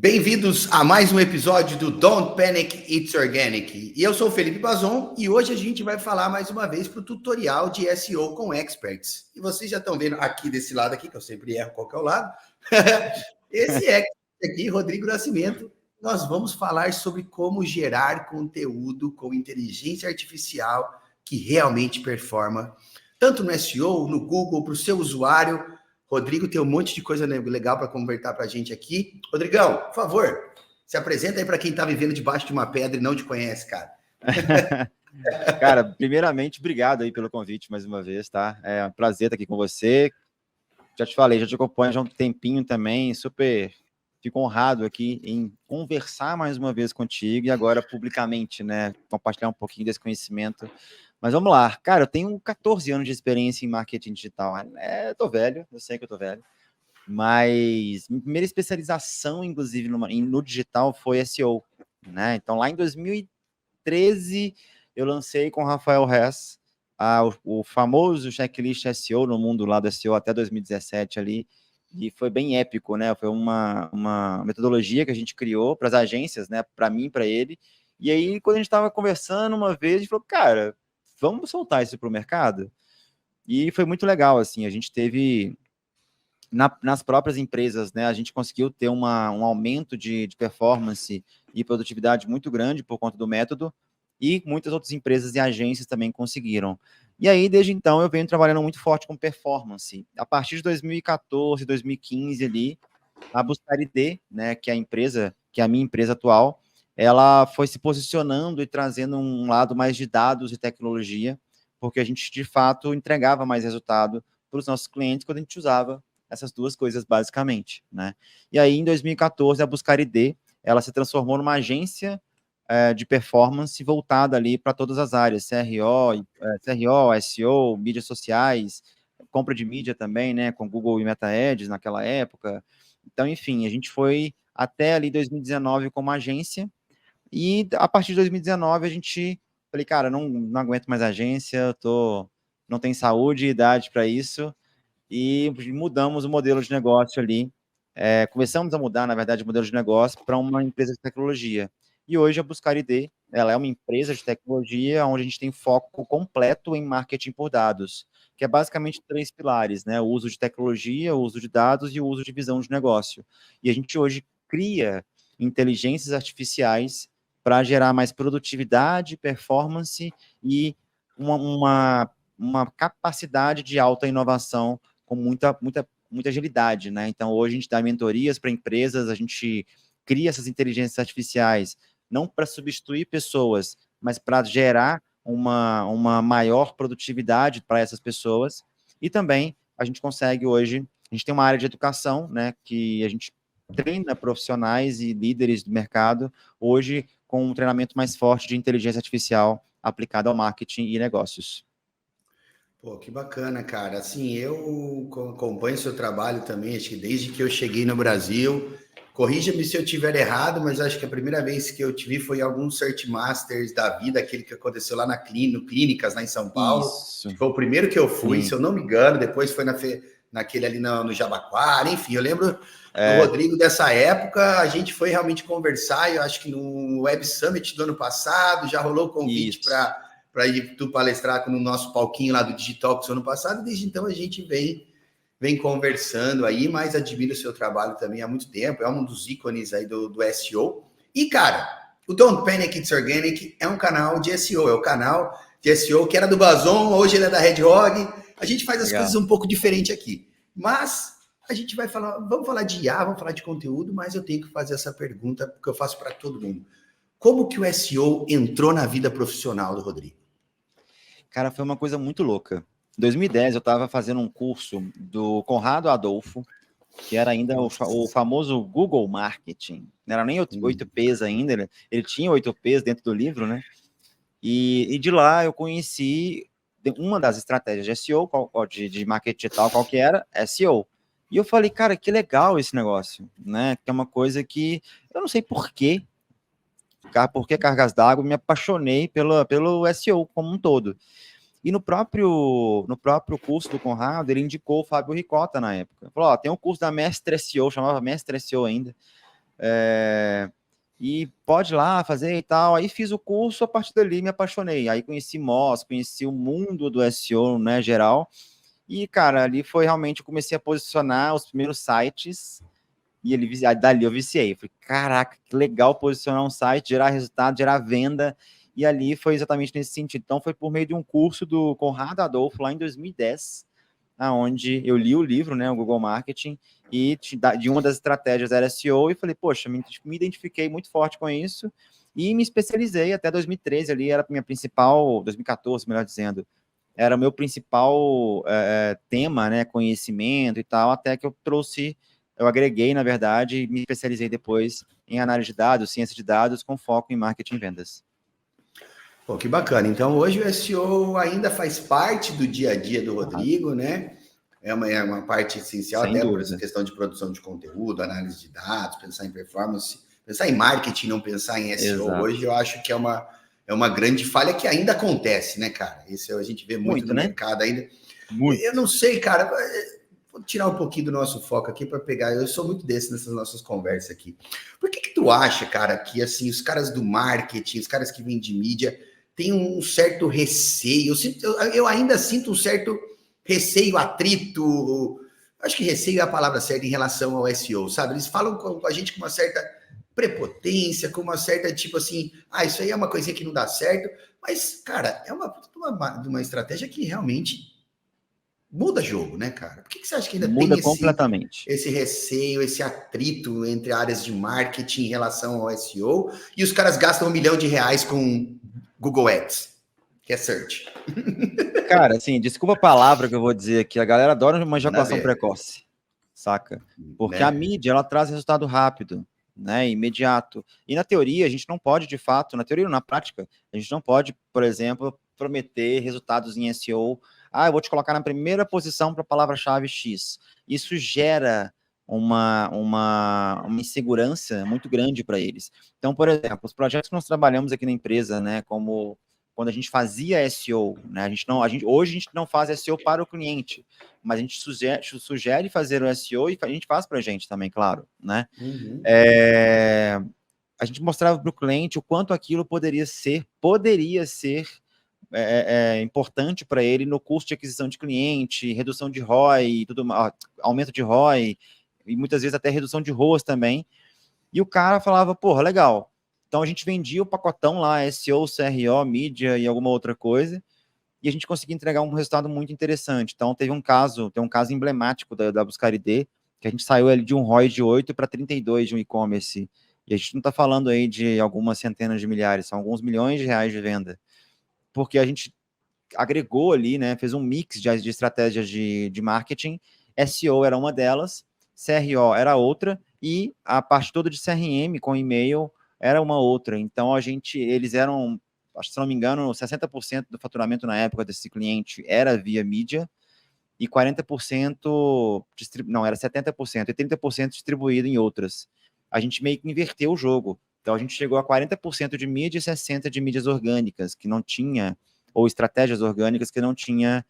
Bem-vindos a mais um episódio do Don't Panic, It's Organic. E eu sou o Felipe Bazon e hoje a gente vai falar mais uma vez para o tutorial de SEO com Experts. E vocês já estão vendo aqui desse lado aqui, que eu sempre erro qual que é o lado, esse expert aqui, Rodrigo Nascimento, nós vamos falar sobre como gerar conteúdo com inteligência artificial que realmente performa, tanto no SEO, no Google, para o seu usuário. Rodrigo tem um monte de coisa legal para conversar para a gente aqui. Rodrigão, por favor, se apresenta aí para quem está vivendo debaixo de uma pedra e não te conhece, cara. Cara, primeiramente, obrigado aí pelo convite mais uma vez, tá? É um prazer estar aqui com você. Já te falei, já te acompanho já há um tempinho também, super fico honrado aqui em conversar mais uma vez contigo e agora publicamente, né? Compartilhar um pouquinho desse conhecimento. Mas vamos lá. Cara, eu tenho 14 anos de experiência em marketing digital. Eu tô velho, eu sei que eu tô velho. Mas minha primeira especialização, inclusive, no digital foi SEO, né? Então, lá em 2013, eu lancei com o Rafael Hess o famoso checklist SEO no mundo lá do SEO até 2017 ali, e foi bem épico, né? Foi uma metodologia que a gente criou para as agências, né? Para mim, para ele. E aí, quando a gente estava conversando uma vez, a gente falou, cara, vamos soltar isso para o mercado? E foi muito legal, assim, a gente teve nas próprias empresas, né, a gente conseguiu ter um aumento de performance e produtividade muito grande por conta do método, e muitas outras empresas e agências também conseguiram. E aí, desde então, eu venho trabalhando muito forte com performance. A partir de 2014, 2015 ali, a Buscar ID, né, que é a empresa, que é a minha empresa atual, ela foi se posicionando e trazendo um lado mais de dados e tecnologia, porque a gente, de fato, entregava mais resultado para os nossos clientes quando a gente usava essas duas coisas, basicamente, né? E aí, em 2014, a Buscar ID, ela se transformou numa agência de performance voltada ali para todas as áreas, CRO, SEO, mídias sociais, compra de mídia também, né, com Google e Meta Ads naquela época. Então, enfim, a gente foi até ali 2019 como agência, e a partir de 2019 a gente, falei, cara, não aguento mais agência, não tenho saúde e idade para isso, e mudamos o modelo de negócio ali. Começamos a mudar, na verdade, o modelo de negócio para uma empresa de tecnologia. E hoje a Buscar ID, ela é uma empresa de tecnologia onde a gente tem foco completo em marketing por dados, que é basicamente 3 pilares, né? O uso de tecnologia, o uso de dados e o uso de visão de negócio. E a gente hoje cria inteligências artificiais para gerar mais produtividade, performance e uma capacidade de alta inovação com muita agilidade, né? Então, hoje a gente dá mentorias para empresas, a gente cria essas inteligências artificiais, não para substituir pessoas, mas para gerar uma maior produtividade para essas pessoas. E também a gente consegue hoje, a gente tem uma área de educação, né, que a gente treina profissionais e líderes do mercado, hoje com um treinamento mais forte de inteligência artificial aplicado ao marketing e negócios. Pô, que bacana, cara. Assim, eu acompanho seu trabalho também, acho que desde que eu cheguei no Brasil. Corrija-me se eu estiver errado, mas acho que a primeira vez que eu te vi foi em alguns Search Masters da vida, aquele que aconteceu lá no Clínicas, lá em São Paulo. Isso. Foi o primeiro que eu fui, Sim. se eu não me engano. Depois foi naquele ali no Jabaquara. Enfim, eu lembro do Rodrigo dessa época. A gente foi realmente conversar, eu acho que no Web Summit do ano passado, já rolou o convite para ir tu palestrar no nosso palquinho lá do Digitalks ano passado, e desde então a gente vem conversando aí, mas admiro o seu trabalho também há muito tempo, é um dos ícones aí do SEO. E, cara, o Don't Panic, It's Organic é um canal de SEO, é o canal de SEO que era do Bazon, hoje ele é da Red Hog. A gente faz as coisas um pouco diferente aqui, mas a gente vai falar, vamos falar de IA, vamos falar de conteúdo, mas eu tenho que fazer essa pergunta, porque eu faço para todo mundo. Como que o SEO entrou na vida profissional do Rodrigo? Cara, foi uma coisa muito louca. Em 2010, eu estava fazendo um curso do Conrado Adolfo, que era ainda o famoso Google Marketing. Não era nem 8Ps ainda, ele tinha 8Ps dentro do livro, né? E de lá eu conheci uma das estratégias de SEO, de marketing digital, qual que era? SEO. E eu falei, cara, que legal esse negócio, né? Que é uma coisa que eu não sei por quê, por que cargas d'água, me apaixonei pelo SEO como um todo. E no próprio curso do Conrado, ele indicou o Fábio Ricota na época. Falou, tem um curso da Mestre SEO, chamava Mestre SEO ainda, E pode ir lá fazer e tal. Aí fiz o curso, a partir dali me apaixonei. Aí conheci Moz, conheci o mundo do SEO, né, geral. E, cara, ali foi realmente, eu comecei a posicionar os primeiros sites e dali eu viciei. Falei, caraca, que legal posicionar um site, gerar resultado, gerar venda. E ali foi exatamente nesse sentido. Então foi por meio de um curso do Conrado Adolfo, lá em 2010, aonde eu li o livro, né, o Google Marketing, e de uma das estratégias era SEO, e falei, poxa, me identifiquei muito forte com isso, e me especializei até 2013 ali, era a minha principal, 2014, melhor dizendo, era o meu principal tema, né, conhecimento e tal, até que eu agreguei, na verdade, e me especializei depois em análise de dados, ciência de dados, com foco em marketing e vendas. Pô, que bacana. Então, hoje o SEO ainda faz parte do dia a dia do Rodrigo, né? É uma parte essencial, Sem até por dúvida. essa questão de produção de conteúdo, análise de dados, pensar em performance, pensar em marketing, não pensar em SEO. Exato. Hoje eu acho que é uma grande falha que ainda acontece, né, cara? Isso a gente vê muito no mercado ainda. Muito. Eu não sei, cara. Vou tirar um pouquinho do nosso foco aqui para pegar. Eu sou muito desse nessas nossas conversas aqui. Por que tu acha, cara, que assim os caras do marketing, os caras que vêm de mídia, têm um certo receio? Eu ainda sinto um certo receio, atrito. Acho que receio é a palavra certa em relação ao SEO, sabe? Eles falam com a gente com uma certa prepotência, com uma certa tipo assim, isso aí é uma coisinha que não dá certo. Mas, cara, é uma estratégia que realmente muda jogo, né, cara? Por que você acha que ainda muda tem completamente esse receio, esse atrito entre áreas de marketing em relação ao SEO e os caras gastam R$1 milhão com Google Ads, que é search? Cara, assim, desculpa a palavra que eu vou dizer aqui, a galera adora uma ejaculação precoce, saca? Porque a mídia, ela traz resultado rápido, né, imediato. E na teoria, a gente não pode, de fato, na teoria ou na prática, a gente não pode, por exemplo, prometer resultados em SEO. Eu vou te colocar na primeira posição para a palavra-chave X. Isso gera uma insegurança muito grande para eles. Então, por exemplo, os projetos que nós trabalhamos aqui na empresa, né, como quando a gente fazia SEO, né? Hoje a gente não faz SEO para o cliente, mas a gente sugere fazer o SEO e a gente faz para a gente também, claro, né? Uhum. A gente mostrava para o cliente o quanto aquilo poderia ser importante para ele no custo de aquisição de cliente, redução de ROI, aumento de ROI, e muitas vezes até redução de ROAS também. E o cara falava, porra, legal. Então a gente vendia o pacotão lá, SEO, CRO, mídia e alguma outra coisa, e a gente conseguia entregar um resultado muito interessante. Então tem um caso emblemático da Buscar ID, que a gente saiu ali de um ROI de 8 para 32 de um e-commerce. E a gente não está falando aí de algumas centenas de milhares, são alguns milhões de reais de venda. Porque a gente agregou ali, né, fez um mix de estratégias de marketing, SEO era uma delas, CRO era outra, e a parte toda de CRM com e-mail era uma outra. Então eles eram, acho que se não me engano, 60% do faturamento na época desse cliente era via mídia, e 40%, era 70%, e 30% distribuído em outras. A gente meio que inverteu o jogo. Então a gente chegou a 40% de mídia e 60% de mídias orgânicas, que não tinha, ou estratégias orgânicas que não tinha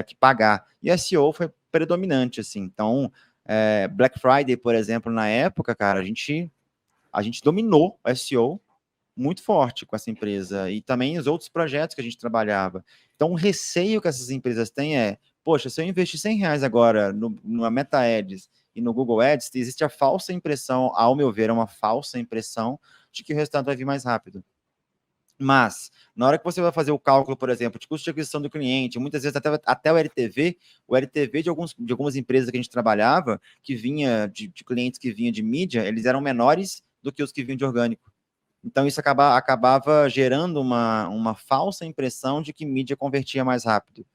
que pagar. E SEO foi predominante, assim. Então, Black Friday, por exemplo, na época, cara, a gente dominou o SEO muito forte com essa empresa e também os outros projetos que a gente trabalhava. Então, o receio que essas empresas têm é, poxa, se eu investir R$100 agora no Meta Ads e no Google Ads, existe a falsa impressão, ao meu ver, é uma falsa impressão de que o resultado vai vir mais rápido. Mas, na hora que você vai fazer o cálculo, por exemplo, de custo de aquisição do cliente, muitas vezes até o LTV de algumas empresas que a gente trabalhava, que vinha de clientes que vinham de mídia, eles eram menores do que os que vinham de orgânico. Então, isso acabava gerando uma falsa impressão de que mídia convertia mais rápido.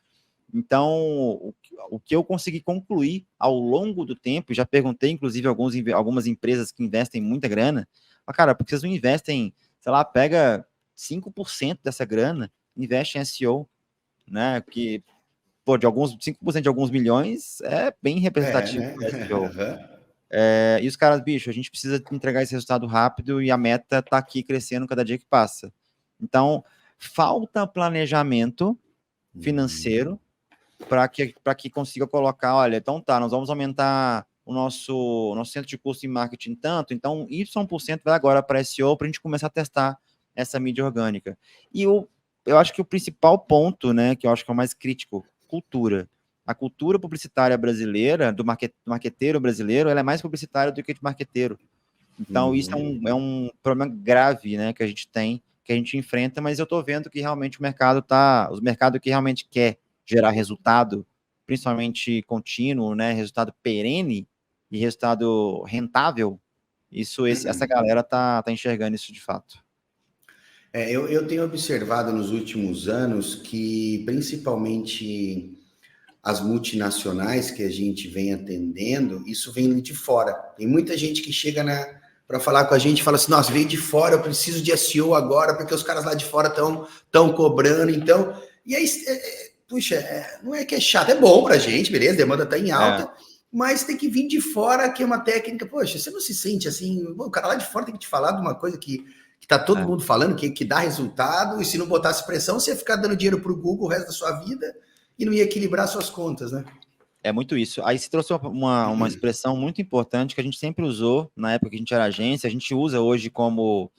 Então, o que eu consegui concluir ao longo do tempo, já perguntei, inclusive, algumas empresas que investem muita grana, cara, porque vocês não investem, sei lá, pega 5% dessa grana, investe em SEO, né? Que, pô, 5% de alguns milhões é bem representativo né? para SEO. E os caras, bicho, a gente precisa entregar esse resultado rápido e a meta está aqui crescendo cada dia que passa. Então, falta planejamento financeiro para que consiga colocar, olha, então tá, nós vamos aumentar o nosso centro de custo em marketing tanto, então Y% vai agora para SEO para a gente começar a testar essa mídia orgânica. E eu acho que o principal ponto, né, que eu acho que é o mais crítico, cultura. A cultura publicitária brasileira, do marqueteiro brasileiro, ela é mais publicitária do que de marqueteiro. Então, isso é um problema grave, né, que a gente tem, que a gente enfrenta, mas eu estou vendo que realmente o mercado que realmente quer gerar resultado, principalmente contínuo, né, resultado perene e resultado rentável, essa galera tá enxergando isso de fato. Eu tenho observado nos últimos anos que, principalmente as multinacionais que a gente vem atendendo, isso vem de fora. Tem muita gente que chega para falar com a gente e fala assim, nossa, veio de fora, eu preciso de SEO agora, porque os caras lá de fora estão cobrando, então... E aí, puxa, não é que é chato, é bom para a gente, beleza, a demanda está em alta, mas tem que vir de fora, que é uma técnica, poxa, você não se sente assim, o cara lá de fora tem que te falar de uma coisa que tá todo mundo falando, que dá resultado, e se não botasse pressão, você ia ficar dando dinheiro para o Google o resto da sua vida, e não ia equilibrar suas contas, né? É muito isso. Aí se trouxe uma expressão muito importante que a gente sempre usou na época que a gente era agência, a gente usa hoje como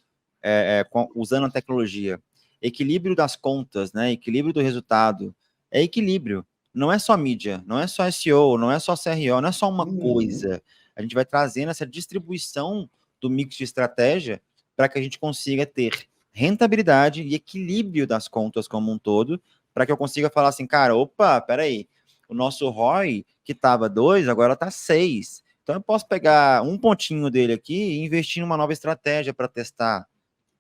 usando a tecnologia. Equilíbrio das contas, né? Equilíbrio do resultado. É equilíbrio. Não é só mídia, não é só SEO, não é só CRO, não é só uma coisa. A gente vai trazendo essa distribuição do mix de estratégia para que a gente consiga ter rentabilidade e equilíbrio das contas como um todo, para que eu consiga falar assim, cara, opa, peraí, o nosso ROI, que estava 2, agora está 6. Então, eu posso pegar um pontinho dele aqui e investir numa nova estratégia para testar,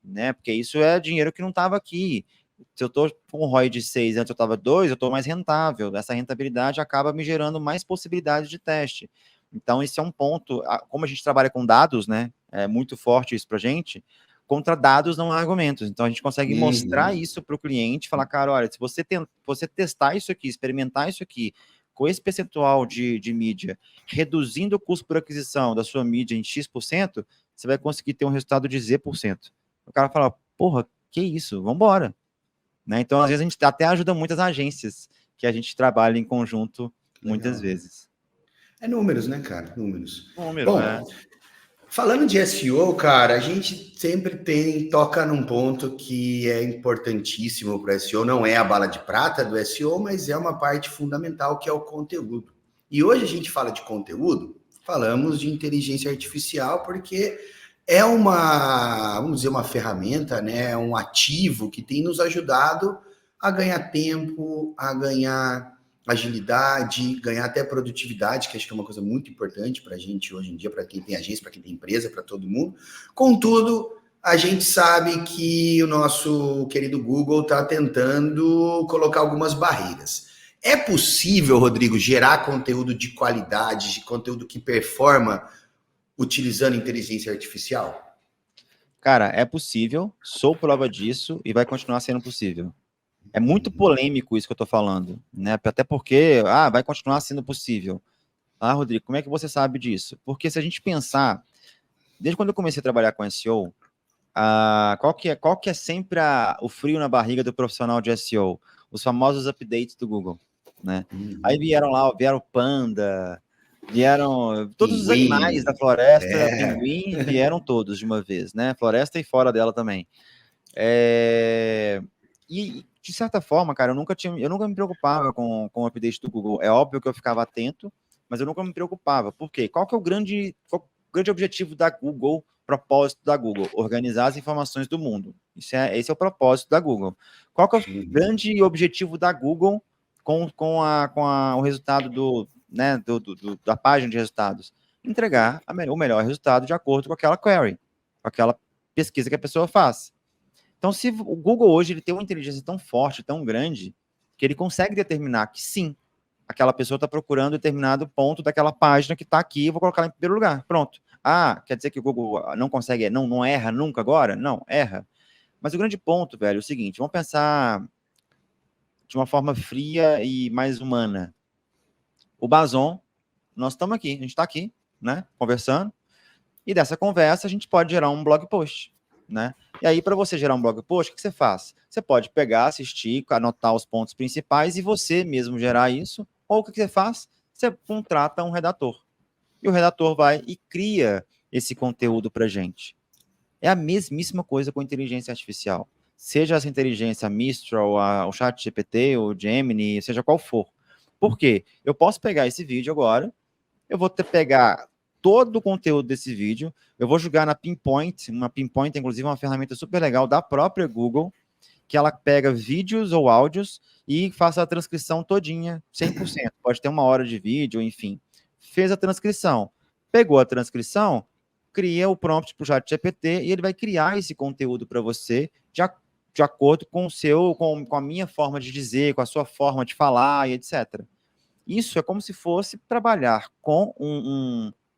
né? Porque isso é dinheiro que não estava aqui. Se eu estou com um ROI de 6, antes eu estava 2, eu estou mais rentável. Essa rentabilidade acaba me gerando mais possibilidades de teste. Então, esse é um ponto. Como a gente trabalha com dados, né? É muito forte isso para a gente. Contra dados não há argumentos. Então, a gente consegue mostrar isso para o cliente, falar, cara, olha, se você testar isso aqui, experimentar isso aqui, com esse percentual de mídia, reduzindo o custo por aquisição da sua mídia em X%, você vai conseguir ter um resultado de Z%. O cara fala, porra, que isso? Vamos embora. Né? Então, às vezes, a gente até ajuda muitas agências que a gente trabalha em conjunto, muitas vezes. É números, né, cara? Números. Número, bom, falando de SEO, cara, a gente sempre toca num ponto que é importantíssimo para o SEO, não é a bala de prata do SEO, mas é uma parte fundamental que é o conteúdo. E hoje a gente fala de conteúdo, falamos de inteligência artificial, porque é vamos dizer, uma ferramenta, né, um ativo que tem nos ajudado a ganhar tempo, a ganhar agilidade, ganhar até produtividade, que acho que é uma coisa muito importante para a gente hoje em dia, para quem tem agência, para quem tem empresa, para todo mundo. Contudo, a gente sabe que o nosso querido Google está tentando colocar algumas barreiras. É possível, Rodrigo, gerar conteúdo de qualidade, de conteúdo que performa utilizando inteligência artificial? Cara, é possível, sou prova disso e vai continuar sendo possível. É muito polêmico isso que eu tô falando, né? Até porque, vai continuar sendo possível. Rodrigo, como é que você sabe disso? Porque se a gente pensar, desde quando eu comecei a trabalhar com SEO, qual que é sempre o frio na barriga do profissional de SEO? Os famosos updates do Google, né? Aí vieram o Panda, vieram todos os animais da floresta, pinguim, vieram todos de uma vez, né? Floresta e fora dela também. E, de certa forma, cara, eu nunca me preocupava com o update do Google. É óbvio que eu ficava atento, mas eu nunca me preocupava. Por quê? Qual que é o grande objetivo da Google, propósito da Google? Organizar as informações do mundo. Esse é o propósito da Google. Qual que é o grande objetivo da Google com o resultado da página de resultados? Entregar o melhor resultado de acordo com aquela query, com aquela pesquisa que a pessoa faz. Então, se o Google hoje ele tem uma inteligência tão forte, tão grande, que ele consegue determinar que sim, aquela pessoa está procurando determinado ponto daquela página que está aqui, eu vou colocar ela em primeiro lugar. Pronto. Quer dizer que o Google não consegue, não erra nunca agora? Não, erra. Mas o grande ponto, velho, é o seguinte, vamos pensar de uma forma fria e mais humana. O Bazon, nós estamos aqui, a gente está aqui, né, conversando, e dessa conversa a gente pode gerar um blog post, né? E aí, para você gerar um blog post, o que você faz? Você pode pegar, assistir, anotar os pontos principais e você mesmo gerar isso. Ou o que você faz? Você contrata um redator. e o redator vai e cria esse conteúdo para a gente. É a mesmíssima coisa com inteligência artificial. Seja essa inteligência Mistral, o ChatGPT, o Gemini, seja qual for. Por quê? Eu posso pegar esse vídeo agora, eu vou pegar todo o conteúdo desse vídeo, eu vou jogar na Pinpoint, uma Pinpoint, inclusive, uma ferramenta super legal da própria Google, que ela pega vídeos ou áudios e faça a transcrição todinha, 100%. Pode ter 1 hora de vídeo, enfim. Fez a transcrição. Pegou a transcrição, cria o prompt para o ChatGPT e ele vai criar esse conteúdo para você de acordo com a minha forma de dizer, com a sua forma de falar e etc. Isso é como se fosse trabalhar com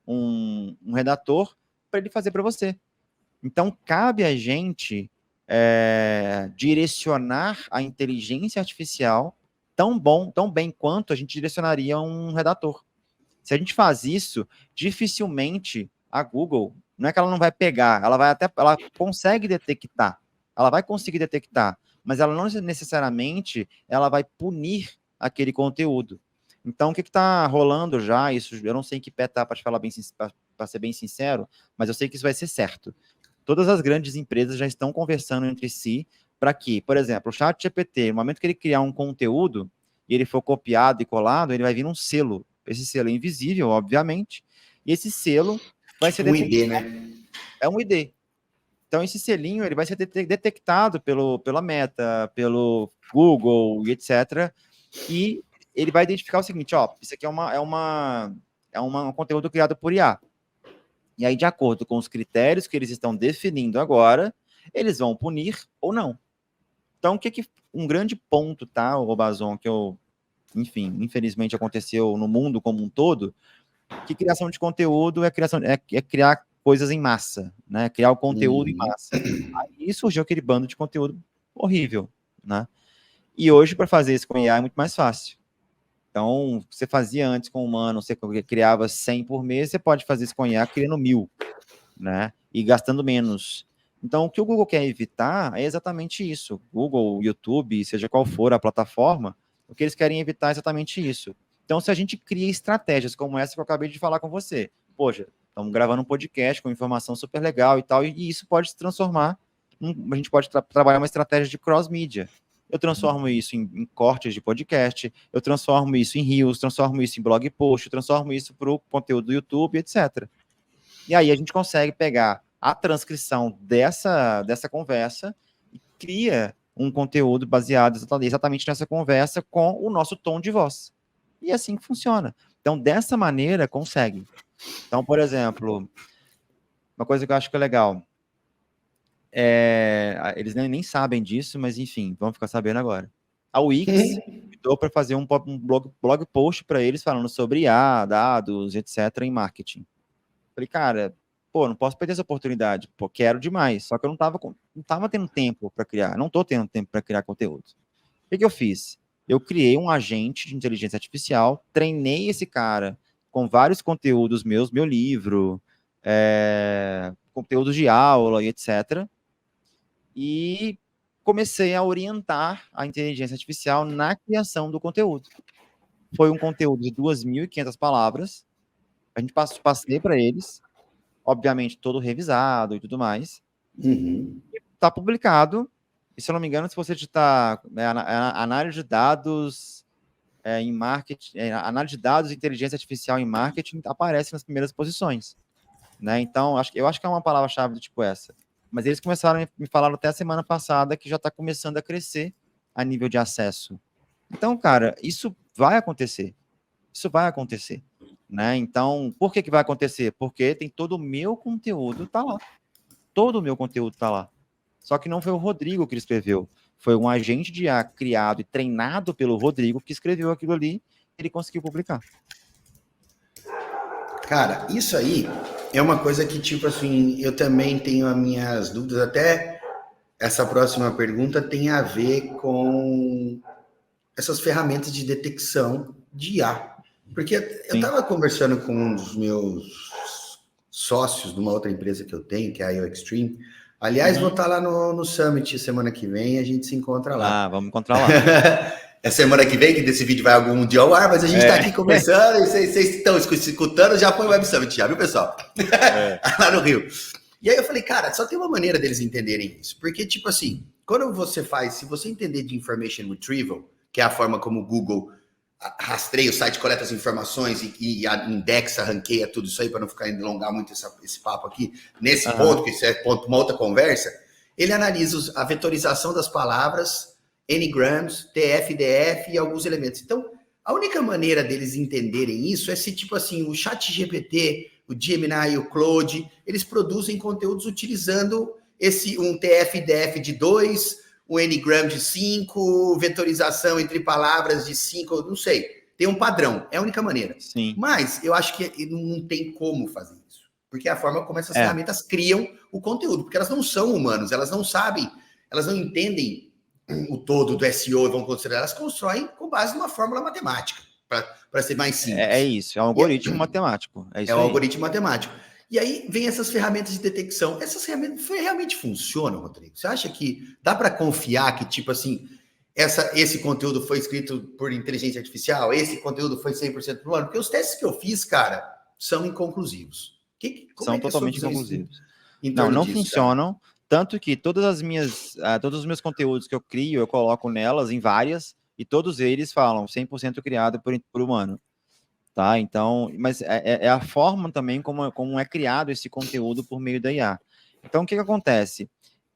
um redator para ele fazer para você. Então, cabe a gente direcionar a inteligência artificial tão bem quanto a gente direcionaria um redator. Se a gente faz isso, dificilmente a Google, não é que ela não vai pegar, ela consegue detectar, ela vai conseguir detectar, mas ela não necessariamente ela vai punir aquele conteúdo. Então, o que está rolando já? Isso eu não sei em que pé está, para ser bem sincero, mas eu sei que isso vai ser certo. Todas as grandes empresas já estão conversando entre si para que, por exemplo, o ChatGPT, no momento que ele criar um conteúdo e ele for copiado e colado, ele vai vir um selo. Esse selo é invisível, obviamente, e esse selo vai ser um ID, né? É um ID. Então, esse selinho ele vai ser detectado pela Meta, pelo Google e etc. E ele vai identificar o seguinte, ó, isso aqui é um conteúdo criado por IA. E aí, de acordo com os critérios que eles estão definindo agora, eles vão punir ou não. Então, um grande ponto, tá, o Robazon, que enfim, infelizmente aconteceu no mundo como um todo, que criação de conteúdo é criar coisas em massa, né? Criar o conteúdo em massa. Aí surgiu aquele bando de conteúdo horrível, né? E hoje, para fazer isso com IA é muito mais fácil. Então, você fazia antes com humano, você criava 100 por mês, você pode fazer isso com IA criando 1000, né? E gastando menos. Então, o que o Google quer evitar é exatamente isso. Google, YouTube, seja qual for a plataforma, o que eles querem evitar é exatamente isso. Então, se a gente cria estratégias como essa que eu acabei de falar com você, poxa, estamos gravando um podcast com informação super legal e tal, e isso pode se transformar, a gente pode trabalhar uma estratégia de cross-mídia. Eu transformo isso em cortes de podcast, eu transformo isso em reels, transformo isso em blog post, transformo isso para o conteúdo do YouTube, etc. E aí a gente consegue pegar a transcrição dessa conversa e cria um conteúdo baseado exatamente nessa conversa com o nosso tom de voz. E é assim que funciona. Então, dessa maneira, consegue. Então, por exemplo, uma coisa que eu acho que é legal, eles nem sabem disso, mas enfim, vão ficar sabendo agora. A Wix convidou para fazer um blog post para eles falando sobre IA, dados, etc. em marketing. Falei, cara, não posso perder essa oportunidade, quero demais, só que eu não tava tendo tempo para criar, não tô tendo tempo para criar conteúdo. O que eu fiz? Eu criei um agente de inteligência artificial, treinei esse cara com vários conteúdos meus, meu livro, conteúdos de aula e etc. E comecei a orientar a inteligência artificial na criação do conteúdo. Foi um conteúdo de 2.500 palavras, a gente passei para eles, obviamente todo revisado e tudo mais. Está publicado, e se eu não me engano, se você digitar análise de dados em marketing, análise de dados e inteligência artificial em marketing, aparece nas primeiras posições, né? Então, eu acho que é uma palavra-chave do tipo essa. Mas eles me falaram até a semana passada que já está começando a crescer a nível de acesso. Então, cara, isso vai acontecer. Isso vai acontecer. Né? Então, por que vai acontecer? Porque tem todo o meu conteúdo tá lá. Todo o meu conteúdo tá lá. Só que não foi o Rodrigo que escreveu. Foi um agente de IA criado e treinado pelo Rodrigo que escreveu aquilo ali e ele conseguiu publicar. Cara, isso aí é uma coisa que, tipo assim, eu também tenho as minhas dúvidas. Até essa próxima pergunta tem a ver com essas ferramentas de detecção de IA. Porque eu estava conversando com um dos meus sócios de uma outra empresa que eu tenho, que é a IO Extreme. Aliás, vou estar lá no Summit semana que vem, a gente se encontra lá. Ah, vamos encontrar lá. É semana que vem que desse vídeo vai algum dia ao ar, mas a gente está aqui conversando e vocês estão escutando, já foi o Web Summit, já, viu, pessoal? Lá no Rio. E aí eu falei, cara, só tem uma maneira deles entenderem isso. Porque, tipo assim, quando você faz, se você entender de information retrieval, que é a forma como o Google rastreia o site, coleta as informações e indexa, ranqueia tudo isso aí, para não ficar alongar muito esse papo aqui, nesse ponto, que isso é ponto para uma outra conversa, ele analisa a vetorização das palavras, N-grams, TF-DF e alguns elementos. Então, a única maneira deles entenderem isso é se, tipo assim, o ChatGPT, o Gemini e o Claude, eles produzem conteúdos utilizando um TF-DF de 2, um N-gram de 5, vetorização entre palavras de 5, não sei. Tem um padrão, é a única maneira. Sim. Mas eu acho que não tem como fazer isso. Porque é a forma como essas ferramentas criam o conteúdo. Porque elas não são humanos, elas não sabem, elas não entendem o todo do SEO e vão considerar, elas constroem com base numa fórmula matemática, para ser mais simples. É isso, é um algoritmo matemático. É um algoritmo matemático. E aí vem essas ferramentas de detecção. Essas ferramentas realmente funcionam, Rodrigo? Você acha que dá para confiar que, tipo assim, esse conteúdo foi escrito por inteligência artificial, esse conteúdo foi 100% humano? Porque os testes que eu fiz, cara, são inconclusivos. São totalmente inconclusivos. Não funcionam. Cara? Tanto que todos os meus conteúdos que eu crio, eu coloco nelas, em várias, e todos eles falam 100% criado por humano. Tá? Então, mas é a forma também como é criado esse conteúdo por meio da IA. Então, o que acontece?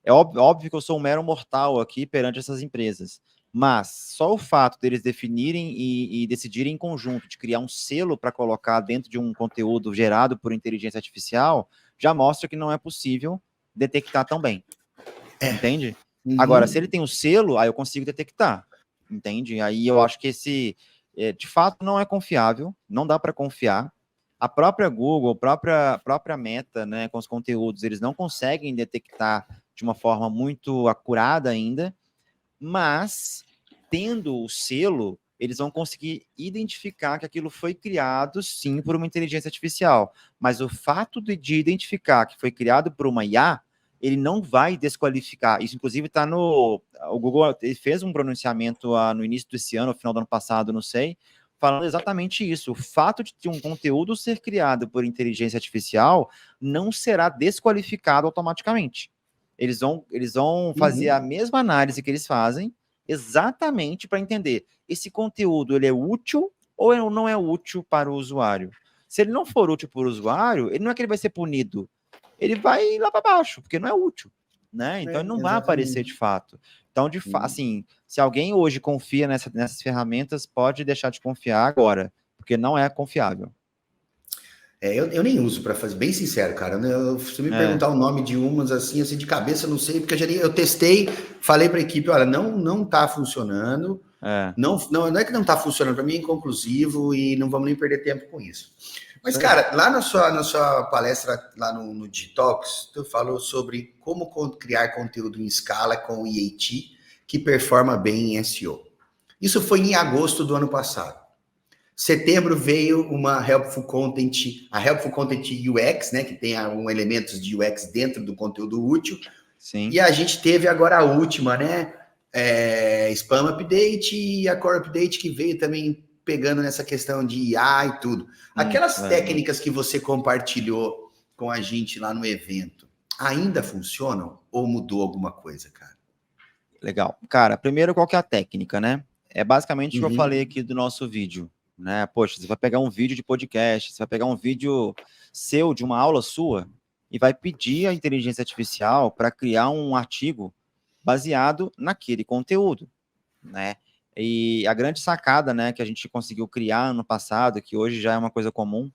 É óbvio que eu sou um mero mortal aqui perante essas empresas, mas só o fato deles definirem e decidirem em conjunto de criar um selo para colocar dentro de um conteúdo gerado por inteligência artificial já mostra que não é possível detectar tão bem. Entende? Agora, se ele tem o selo, aí eu consigo detectar. Entende? Aí eu acho que de fato não é confiável, não dá para confiar. A própria Google, a própria Meta, né, com os conteúdos, eles não conseguem detectar de uma forma muito acurada ainda, mas tendo o selo, eles vão conseguir identificar que aquilo foi criado, sim, por uma inteligência artificial. Mas o fato de identificar que foi criado por uma IA, ele não vai desqualificar. Isso, inclusive, está no... O Google ele fez um pronunciamento no início desse ano, no final do ano passado, não sei, falando exatamente isso. O fato de um conteúdo ser criado por inteligência artificial não será desqualificado automaticamente. Eles vão fazer a mesma análise que eles fazem, exatamente para entender esse conteúdo ele é útil ou não é útil para o usuário. Se ele não for útil para o usuário, ele não é que ele vai ser punido, ele vai lá para baixo, porque não é útil, né? Então ele não vai aparecer de fato. Então, assim, se alguém hoje confia nessas ferramentas, pode deixar de confiar agora, porque não é confiável. Eu nem uso, para fazer bem sincero, cara. Se me perguntar o nome de umas assim de cabeça, eu não sei, porque eu testei, falei para a equipe, olha, não tá funcionando. Não é que não tá funcionando, para mim é inconclusivo e não vamos nem perder tempo com isso. Mas, cara, lá na sua palestra, lá no Digitalks, tu falou sobre como criar conteúdo em escala com o EAT que performa bem em SEO. Isso foi em agosto do ano passado. Setembro veio uma a Helpful Content UX, né, que tem elementos de UX dentro do conteúdo útil. Sim. E a gente teve agora a última, né, Spam Update e a Core Update, que veio também pegando nessa questão de IA e tudo. Aquelas técnicas que você compartilhou com a gente lá no evento, ainda funcionam ou mudou alguma coisa, cara? Legal. Cara, primeiro, qual que é a técnica, né? É basicamente o que eu falei aqui do nosso vídeo. Né? Poxa, você vai pegar um vídeo de podcast, você vai pegar um vídeo seu, de uma aula sua, e vai pedir à inteligência artificial para criar um artigo baseado naquele conteúdo, né? E a grande sacada, né, que a gente conseguiu criar ano passado, que hoje já é uma coisa comum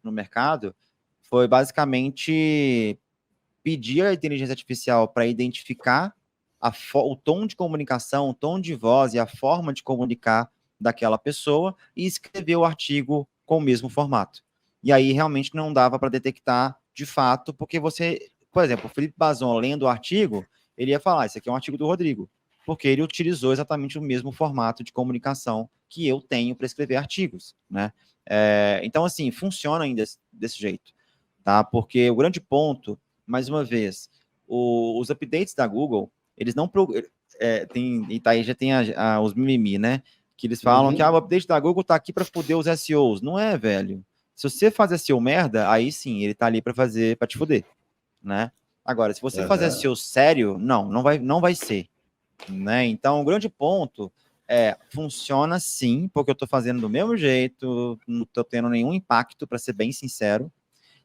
no mercado, foi basicamente pedir à inteligência artificial para identificar o tom de comunicação, o tom de voz e a forma de comunicar daquela pessoa e escrever o artigo com o mesmo formato. E aí realmente não dava para detectar de fato, porque você, por exemplo, o Felipe Bazon lendo o artigo, ele ia falar, esse aqui é um artigo do Rodrigo, porque ele utilizou exatamente o mesmo formato de comunicação que eu tenho para escrever artigos, né? Então, assim, funciona ainda desse jeito, tá? Porque o grande ponto, mais uma vez, os updates da Google, eles não... e tá aí já tem os mimimi, né? Que eles falam que o update da Google tá aqui para foder os SEOs. Não é, velho. Se você faz SEO merda, aí sim, ele tá ali para te foder, né? Agora, se você fazer SEO sério, não vai ser, né? Então, o grande ponto funciona sim, porque eu tô fazendo do mesmo jeito, não tô tendo nenhum impacto, para ser bem sincero.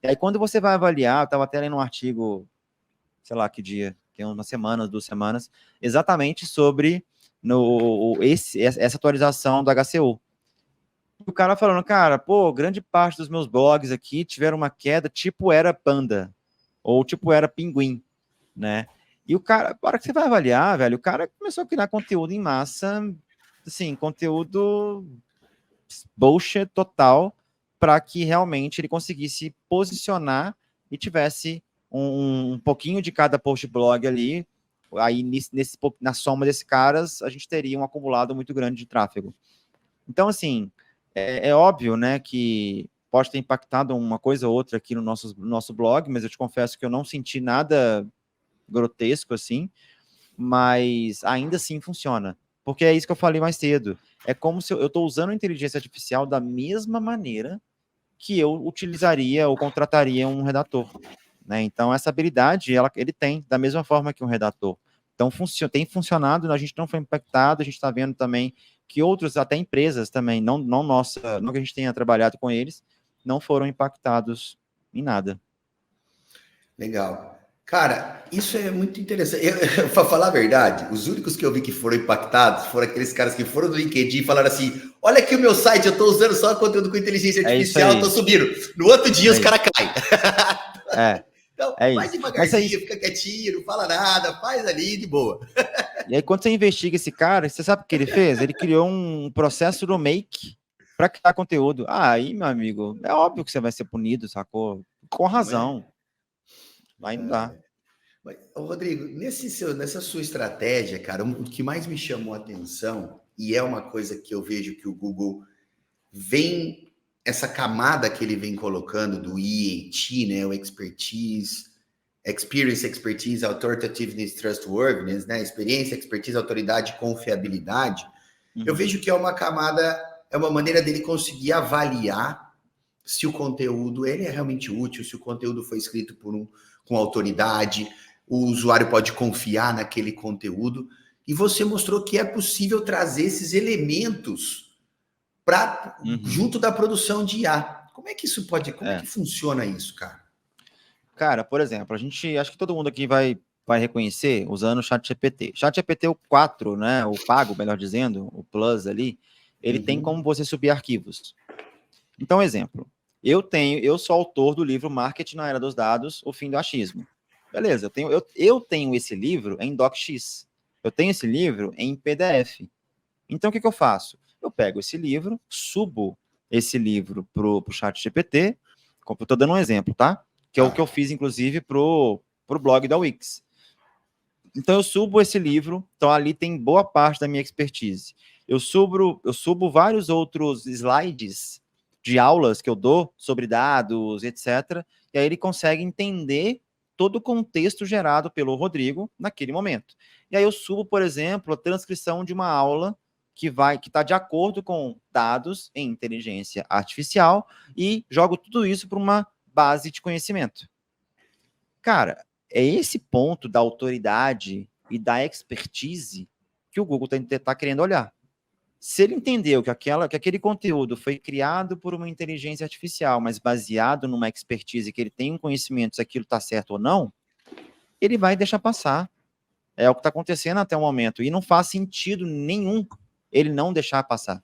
E aí, quando você vai avaliar, eu tava até lendo um artigo, sei lá que dia, tem uma semana, 2 semanas, exatamente sobre essa atualização do HCO. O cara falando, cara, pô, grande parte dos meus blogs aqui tiveram uma queda tipo era Panda, ou tipo era Pinguim, né? E o cara, para que você vai avaliar, velho, o cara começou a criar conteúdo em massa, assim, conteúdo bullshit total, para que realmente ele conseguisse posicionar e tivesse um pouquinho de cada post blog ali. Aí, na soma desses caras, a gente teria um acumulado muito grande de tráfego. Então, assim, é óbvio, né, que pode ter impactado uma coisa ou outra aqui no nosso blog, mas eu te confesso que eu não senti nada grotesco, assim, mas ainda assim funciona. Porque é isso que eu falei mais cedo. É como se eu estou usando a inteligência artificial da mesma maneira que eu utilizaria ou contrataria um redator, né? Então, essa habilidade, ele tem, da mesma forma que um redator. Então, tem funcionado, a gente não foi impactado, a gente está vendo também que outros, até empresas também, não que a gente tenha trabalhado com eles, não foram impactados em nada. Legal. Cara, isso é muito interessante. Para falar a verdade, os únicos que eu vi que foram impactados foram aqueles caras que foram no LinkedIn e falaram assim: olha aqui o meu site, eu estou usando só conteúdo com inteligência artificial, estou subindo. No outro dia os caras caem. Então, vai devagarzinho, fica quietinho, não fala nada, faz ali de boa. E aí, quando você investiga esse cara, você sabe o que ele fez? Ele criou um processo no Make para criar conteúdo. Aí, meu amigo, é óbvio que você vai ser punido, sacou? Com razão. Aí não dá. Rodrigo, nessa sua estratégia, cara, o que mais me chamou a atenção, e é uma coisa que eu vejo que o Google vem, essa camada que ele vem colocando do EAT, né, o Experience, Authoritativeness, Trustworthiness, né, experiência, expertise, autoridade, confiabilidade, eu vejo que é uma camada, é uma maneira dele conseguir avaliar se o conteúdo ele é realmente útil, se o conteúdo foi escrito com autoridade, o usuário pode confiar naquele conteúdo. E você mostrou que é possível trazer esses elementos junto da produção de IA. Como é que isso pode, como é que funciona isso, cara? Cara, por exemplo, acho que todo mundo aqui vai reconhecer usando o ChatGPT. ChatGPT, o 4, né, o pago, melhor dizendo, o Plus ali, ele tem como você subir arquivos. Então, exemplo, eu sou autor do livro Marketing na Era dos Dados, O Fim do Achismo. Beleza, eu tenho esse livro em DocX. Eu tenho esse livro em PDF. Então, o que eu faço? Eu pego esse livro, subo esse livro pro ChatGPT, eu tô dando um exemplo, tá? Que é o que eu fiz, inclusive, pro blog da Wix. Então, eu subo esse livro, então ali tem boa parte da minha expertise. Eu subo vários outros slides de aulas que eu dou sobre dados, etc. E aí ele consegue entender todo o contexto gerado pelo Rodrigo naquele momento. E aí eu subo, por exemplo, a transcrição de uma aula que está de acordo com dados em inteligência artificial e jogo tudo isso para uma base de conhecimento. Cara, é esse ponto da autoridade e da expertise que o Google está querendo olhar. Se ele entendeu que aquele conteúdo foi criado por uma inteligência artificial, mas baseado numa expertise que ele tem um conhecimento se aquilo está certo ou não, ele vai deixar passar. É o que está acontecendo até o momento. E não faz sentido nenhum ele não deixar passar.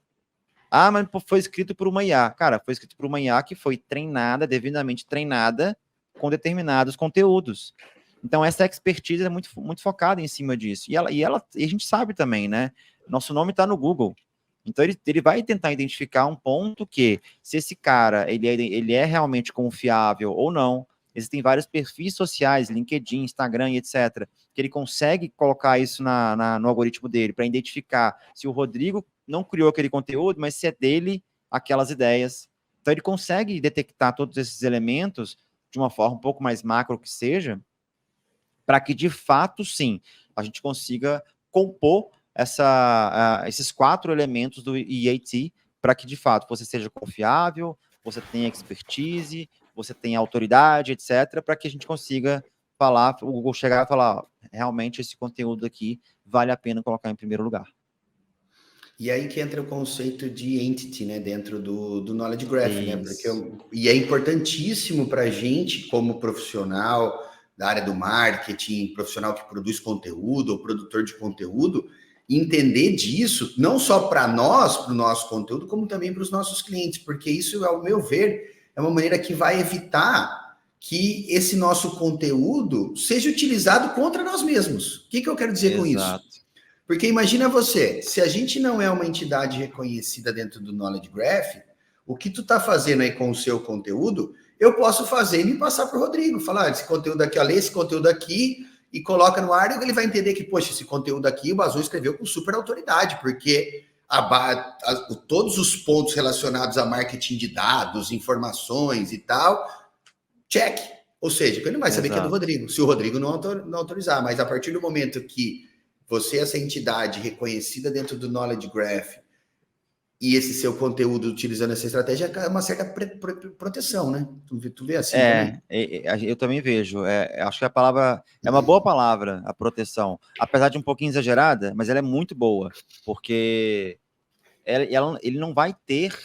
Ah, mas foi escrito por uma IA. Cara, foi escrito por uma IA que foi treinada, devidamente treinada, com determinados conteúdos. Então, essa expertise é muito, muito focada em cima disso. E a gente sabe também, né? Nosso nome está no Google. Então, ele vai tentar identificar um ponto que, se esse cara ele é realmente confiável ou não. Existem vários perfis sociais, LinkedIn, Instagram e etc., que ele consegue colocar isso no algoritmo dele para identificar se o Rodrigo não criou aquele conteúdo, mas se é dele aquelas ideias. Então, ele consegue detectar todos esses elementos de uma forma um pouco mais macro que seja, para que, de fato, sim, a gente consiga compor esses 4 elementos do EAT para que, de fato, você seja confiável, você tenha expertise, você tenha autoridade, etc., para que a gente consiga falar, o Google chegar e falar, realmente esse conteúdo aqui vale a pena colocar em primeiro lugar. E aí que entra o conceito de entity, né, dentro do Knowledge Graph, né, e é importantíssimo para a gente, como profissional da área do marketing, profissional que produz conteúdo, ou produtor de conteúdo, entender disso, não só para nós, para o nosso conteúdo, como também para os nossos clientes, porque isso, ao meu ver, é uma maneira que vai evitar que esse nosso conteúdo seja utilizado contra nós mesmos. O que eu quero dizer com isso? Porque imagina você, se a gente não é uma entidade reconhecida dentro do Knowledge Graph, o que tu está fazendo aí com o seu conteúdo, eu posso fazer e me passar para o Rodrigo, falar, esse conteúdo aqui, lê esse conteúdo aqui, e coloca no ar, e ele vai entender que, poxa, esse conteúdo aqui o Basul escreveu com super autoridade, porque todos os pontos relacionados a marketing de dados, informações e tal, check. Ou seja, ele não vai saber que é do Rodrigo, se o Rodrigo não autorizar, mas a partir do momento que você, essa entidade reconhecida dentro do Knowledge Graph, e esse seu conteúdo utilizando essa estratégia, é uma certa proteção, né? Tu vê assim também? Eu também vejo. Acho que a palavra é uma boa palavra, a proteção. Apesar de um pouquinho exagerada, mas ela é muito boa, porque ele não vai ter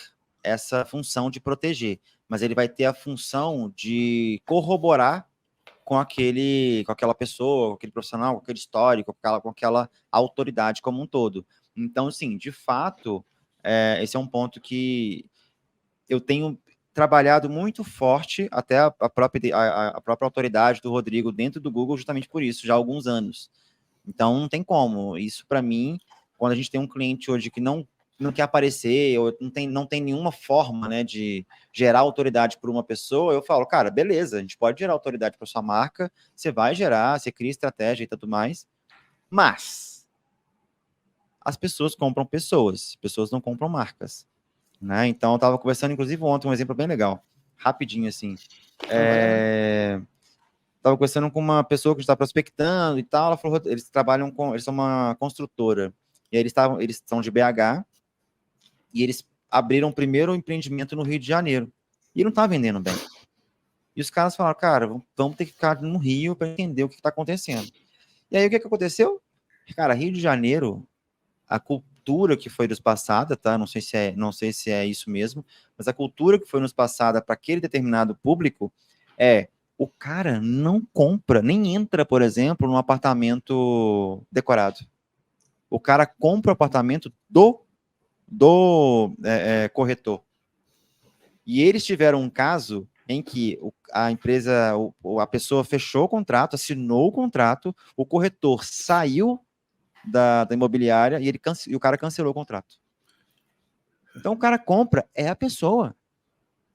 essa função de proteger, mas ele vai ter a função de corroborar com aquela pessoa, com aquele profissional, com aquele histórico, com aquela autoridade como um todo. Então, sim, de fato, esse é um ponto que eu tenho trabalhado muito forte, até a própria autoridade do Rodrigo dentro do Google, justamente por isso, já há alguns anos. Então, não tem como. Isso, para mim, quando a gente tem um cliente hoje que não quer aparecer, ou não tem nenhuma forma, né, de gerar autoridade por uma pessoa, eu falo, cara, beleza, a gente pode gerar autoridade para sua marca, você vai gerar, você cria estratégia e tudo mais, mas as pessoas compram pessoas não compram marcas, né? Então, eu estava conversando, inclusive, ontem, um exemplo bem legal, rapidinho, assim. Estava conversando com uma pessoa que está prospectando e tal, ela falou, eles são uma construtora, e aí eles são de BH, e eles abriram o primeiro empreendimento no Rio de Janeiro, e não está vendendo bem. E os caras falaram, cara, vamos ter que ficar no Rio para entender o que está acontecendo. E aí, o que aconteceu? Cara, Rio de Janeiro, a cultura que foi nos passada, tá? Não sei se é isso mesmo, mas a cultura que foi nos passada para aquele determinado público o cara não compra, nem entra, por exemplo, num apartamento decorado. O cara compra o apartamento do corretor. E eles tiveram um caso em que a empresa, a pessoa fechou o contrato, assinou o contrato, o corretor saiu da imobiliária e o cara cancelou o contrato. Então, o cara compra, é a pessoa.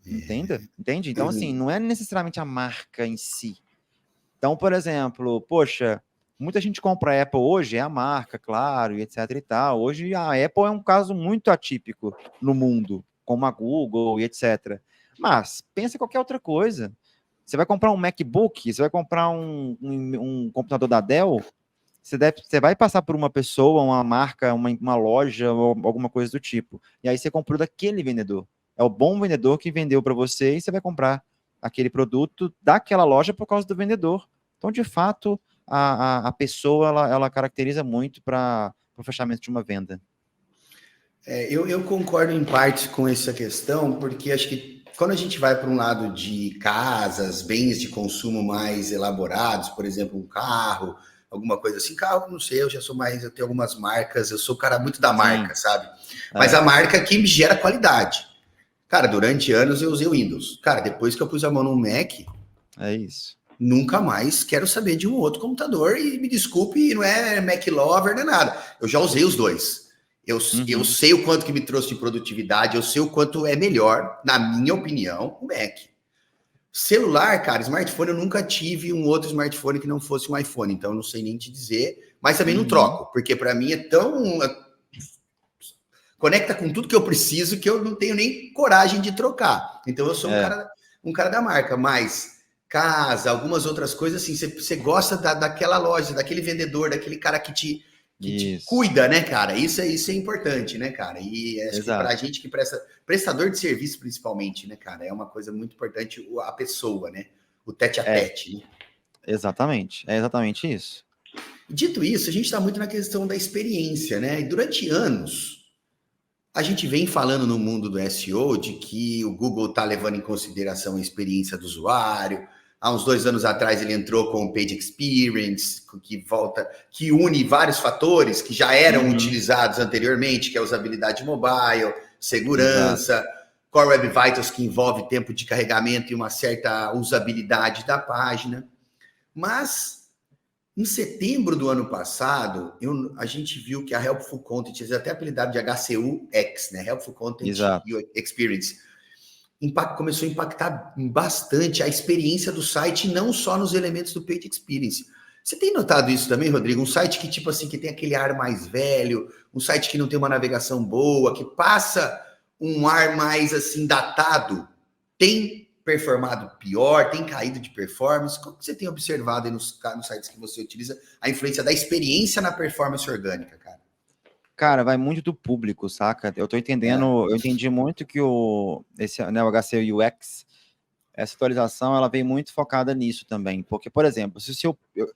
Entende? Então, assim, não é necessariamente a marca em si. Então, por exemplo, poxa, muita gente compra a Apple hoje, é a marca, claro, e etc e tal. Hoje a Apple é um caso muito atípico no mundo, como a Google e etc. Mas pensa em qualquer outra coisa. Você vai comprar um MacBook, você vai comprar um computador da Dell, você vai passar por uma pessoa, uma marca, uma loja ou alguma coisa do tipo. E aí você comprou daquele vendedor. É o bom vendedor que vendeu para você e você vai comprar aquele produto daquela loja por causa do vendedor. Então, de fato, a pessoa, ela caracteriza muito para o fechamento de uma venda. Eu concordo em parte com essa questão, porque acho que quando a gente vai para um lado de casas, bens de consumo mais elaborados, por exemplo, um carro, alguma coisa assim, carro, não sei, eu tenho algumas marcas, eu sou o cara muito da marca, sabe? Mas a marca que me gera qualidade. Cara, durante anos eu usei o Windows. Cara, depois que eu pus a mão no Mac, é isso. Nunca mais quero saber de um outro computador, e me desculpe, não é Mac Lover, não é nada. Eu já usei os dois. Eu sei o quanto que me trouxe de produtividade, eu sei o quanto é melhor, na minha opinião, o Mac. Celular, cara, smartphone, eu nunca tive um outro smartphone que não fosse um iPhone, então eu não sei nem te dizer, mas também não troco, porque para mim é tão... conecta com tudo que eu preciso que eu não tenho nem coragem de trocar. Então eu sou um cara da marca, mas casa, algumas outras coisas assim, você gosta daquela loja, daquele vendedor, daquele cara que que te cuida, né, cara? Isso é importante, né, cara? E acho que pra gente que prestador de serviço, principalmente, né, cara? É uma coisa muito importante a pessoa, né? O tete a tete, né? Exatamente, é exatamente isso. Dito isso, a gente está muito na questão da experiência, né? E durante anos, a gente vem falando no mundo do SEO de que o Google está levando em consideração a experiência do usuário. Há uns 2 anos atrás ele entrou com o Page Experience, que une vários fatores que já eram utilizados anteriormente, que é a usabilidade mobile, segurança, Core Web Vitals, que envolve tempo de carregamento e uma certa usabilidade da página. Mas em setembro do ano passado, a gente viu que a Helpful Content, até apelidado de HCUX, né? Helpful Content Experience, começou a impactar bastante a experiência do site, não só nos elementos do Page Experience. Você tem notado isso também, Rodrigo? Um site que, tipo assim, que tem aquele ar mais velho, um site que não tem uma navegação boa, que passa um ar mais, assim, datado, tem performado pior, tem caído de performance? Como que você tem observado aí nos sites que você utiliza a influência da experiência na performance orgânica, cara? Cara, vai muito do público, saca? Eu tô entendendo, eu entendi muito que o HCUX, essa atualização, ela veio muito focada nisso também, porque, por exemplo,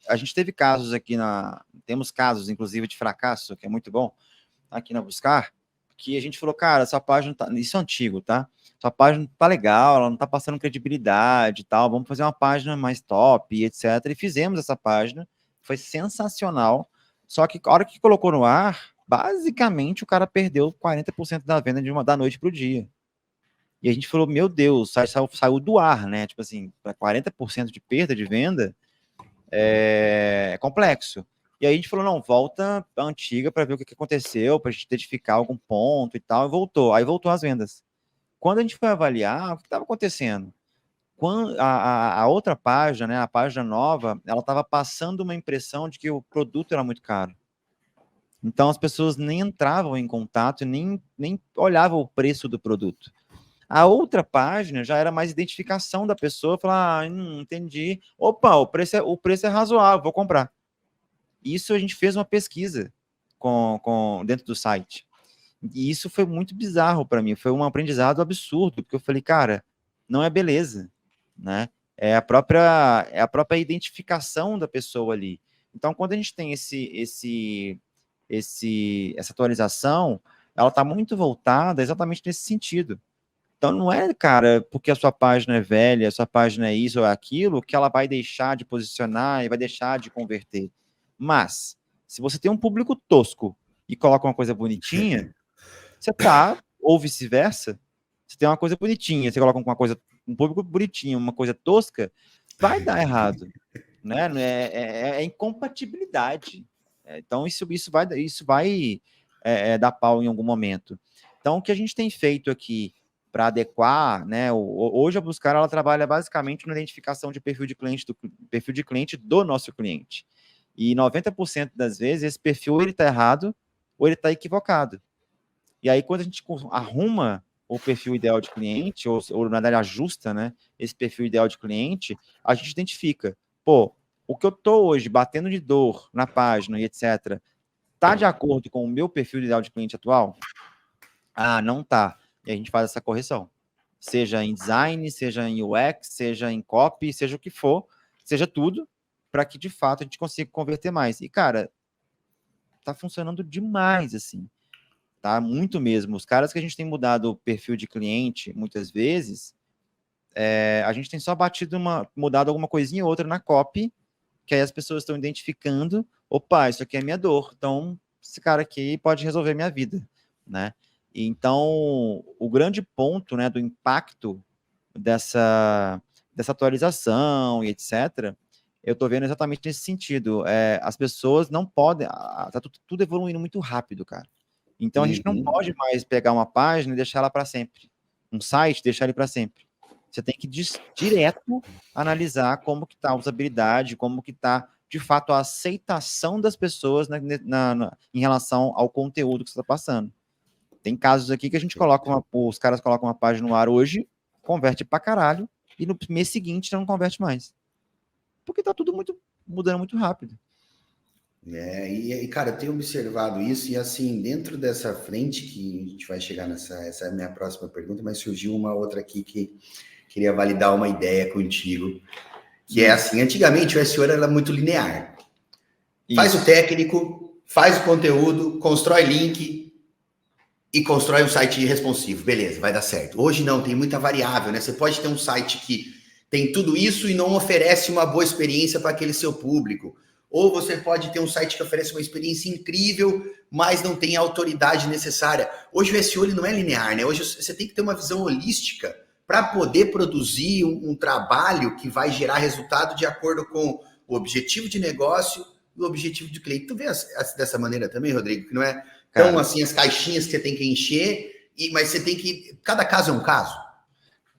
a gente teve casos aqui temos casos, inclusive, de fracasso, que é muito bom, aqui na Buscar, que a gente falou, cara, essa página tá, isso é antigo, tá? Sua página não tá legal, ela não tá passando credibilidade e tal, vamos fazer uma página mais top, etc. E fizemos essa página, foi sensacional, só que a hora que colocou no ar, basicamente o cara perdeu 40% da venda da noite pro dia. E a gente falou, meu Deus, saiu do ar, né? Tipo assim, para 40% de perda de venda é complexo. E aí a gente falou, não, volta a antiga para ver o que aconteceu, para a gente identificar algum ponto e tal, e voltou. Aí voltou as vendas. Quando a gente foi avaliar, o que estava acontecendo? Quando a outra página, né, a página nova, ela estava passando uma impressão de que o produto era muito caro. Então as pessoas nem entravam em contato, nem olhavam o preço do produto. A outra página já era mais identificação da pessoa, falar, entendi. Opa, o preço é razoável, vou comprar. Isso a gente fez uma pesquisa dentro do site. E isso foi muito bizarro para mim, foi um aprendizado absurdo, porque eu falei, cara, não é beleza, né? É a própria identificação da pessoa ali. Então, quando a gente tem essa atualização, ela está muito voltada exatamente nesse sentido. Então, não é, cara, porque a sua página é velha, a sua página é isso ou aquilo, que ela vai deixar de posicionar e vai deixar de converter. Mas, se você tem um público tosco e coloca uma coisa bonitinha, você tá, ou vice-versa, você tem uma coisa bonitinha, você coloca um público bonitinho, uma coisa tosca, vai dar errado, né? É incompatibilidade. Então, isso vai dar pau em algum momento. Então, o que a gente tem feito aqui para adequar, né? Hoje a Buscar ela trabalha basicamente na identificação de perfil de cliente do nosso cliente. E 90% das vezes esse perfil ele está errado ou ele está equivocado. E aí, quando a gente arruma o perfil ideal de cliente, ou na verdade ajusta, né, esse perfil ideal de cliente, a gente identifica, pô, o que eu tô hoje batendo de dor na página e etc, tá de acordo com o meu perfil ideal de cliente atual? Ah, não tá. E a gente faz essa correção. Seja em design, seja em UX, seja em copy, seja o que for, seja tudo, para que de fato a gente consiga converter mais. E, cara, tá funcionando demais, assim. Tá? Muito mesmo. Os caras que a gente tem mudado o perfil de cliente, muitas vezes, a gente tem só mudado alguma coisinha ou outra na copy, que aí as pessoas estão identificando, opa, isso aqui é minha dor, então esse cara aqui pode resolver minha vida, né? Então, o grande ponto, né, do impacto dessa atualização e etc., eu estou vendo exatamente nesse sentido. As pessoas não podem... Tá tudo evoluindo muito rápido, cara. Então, a gente não pode mais pegar uma página e deixar ela para sempre. Um site, deixar ele para sempre. Você tem que direto analisar como que está a usabilidade, como que está, de fato, a aceitação das pessoas em relação ao conteúdo que você está passando. Tem casos aqui que a gente os caras colocam uma página no ar hoje, converte pra caralho, e no mês seguinte não converte mais. Porque tá tudo mudando muito rápido. Cara, eu tenho observado isso, e assim, dentro dessa frente, que a gente vai chegar essa é a minha próxima pergunta, mas surgiu uma outra aqui que queria validar uma ideia contigo, que é assim, antigamente o SEO era muito linear. Faz o técnico, faz o conteúdo, constrói link e constrói um site responsivo. Beleza, vai dar certo. Hoje não, tem muita variável, né? Você pode ter um site que tem tudo isso e não oferece uma boa experiência para aquele seu público. Ou você pode ter um site que oferece uma experiência incrível, mas não tem a autoridade necessária. Hoje o SEO ele não é linear, né? Hoje você tem que ter uma visão holística para poder produzir um trabalho que vai gerar resultado de acordo com o objetivo de negócio e o objetivo de cliente. Tu vê dessa maneira também, Rodrigo? Que não é tão assim as caixinhas que você tem que encher, mas você tem que... Cada caso é um caso.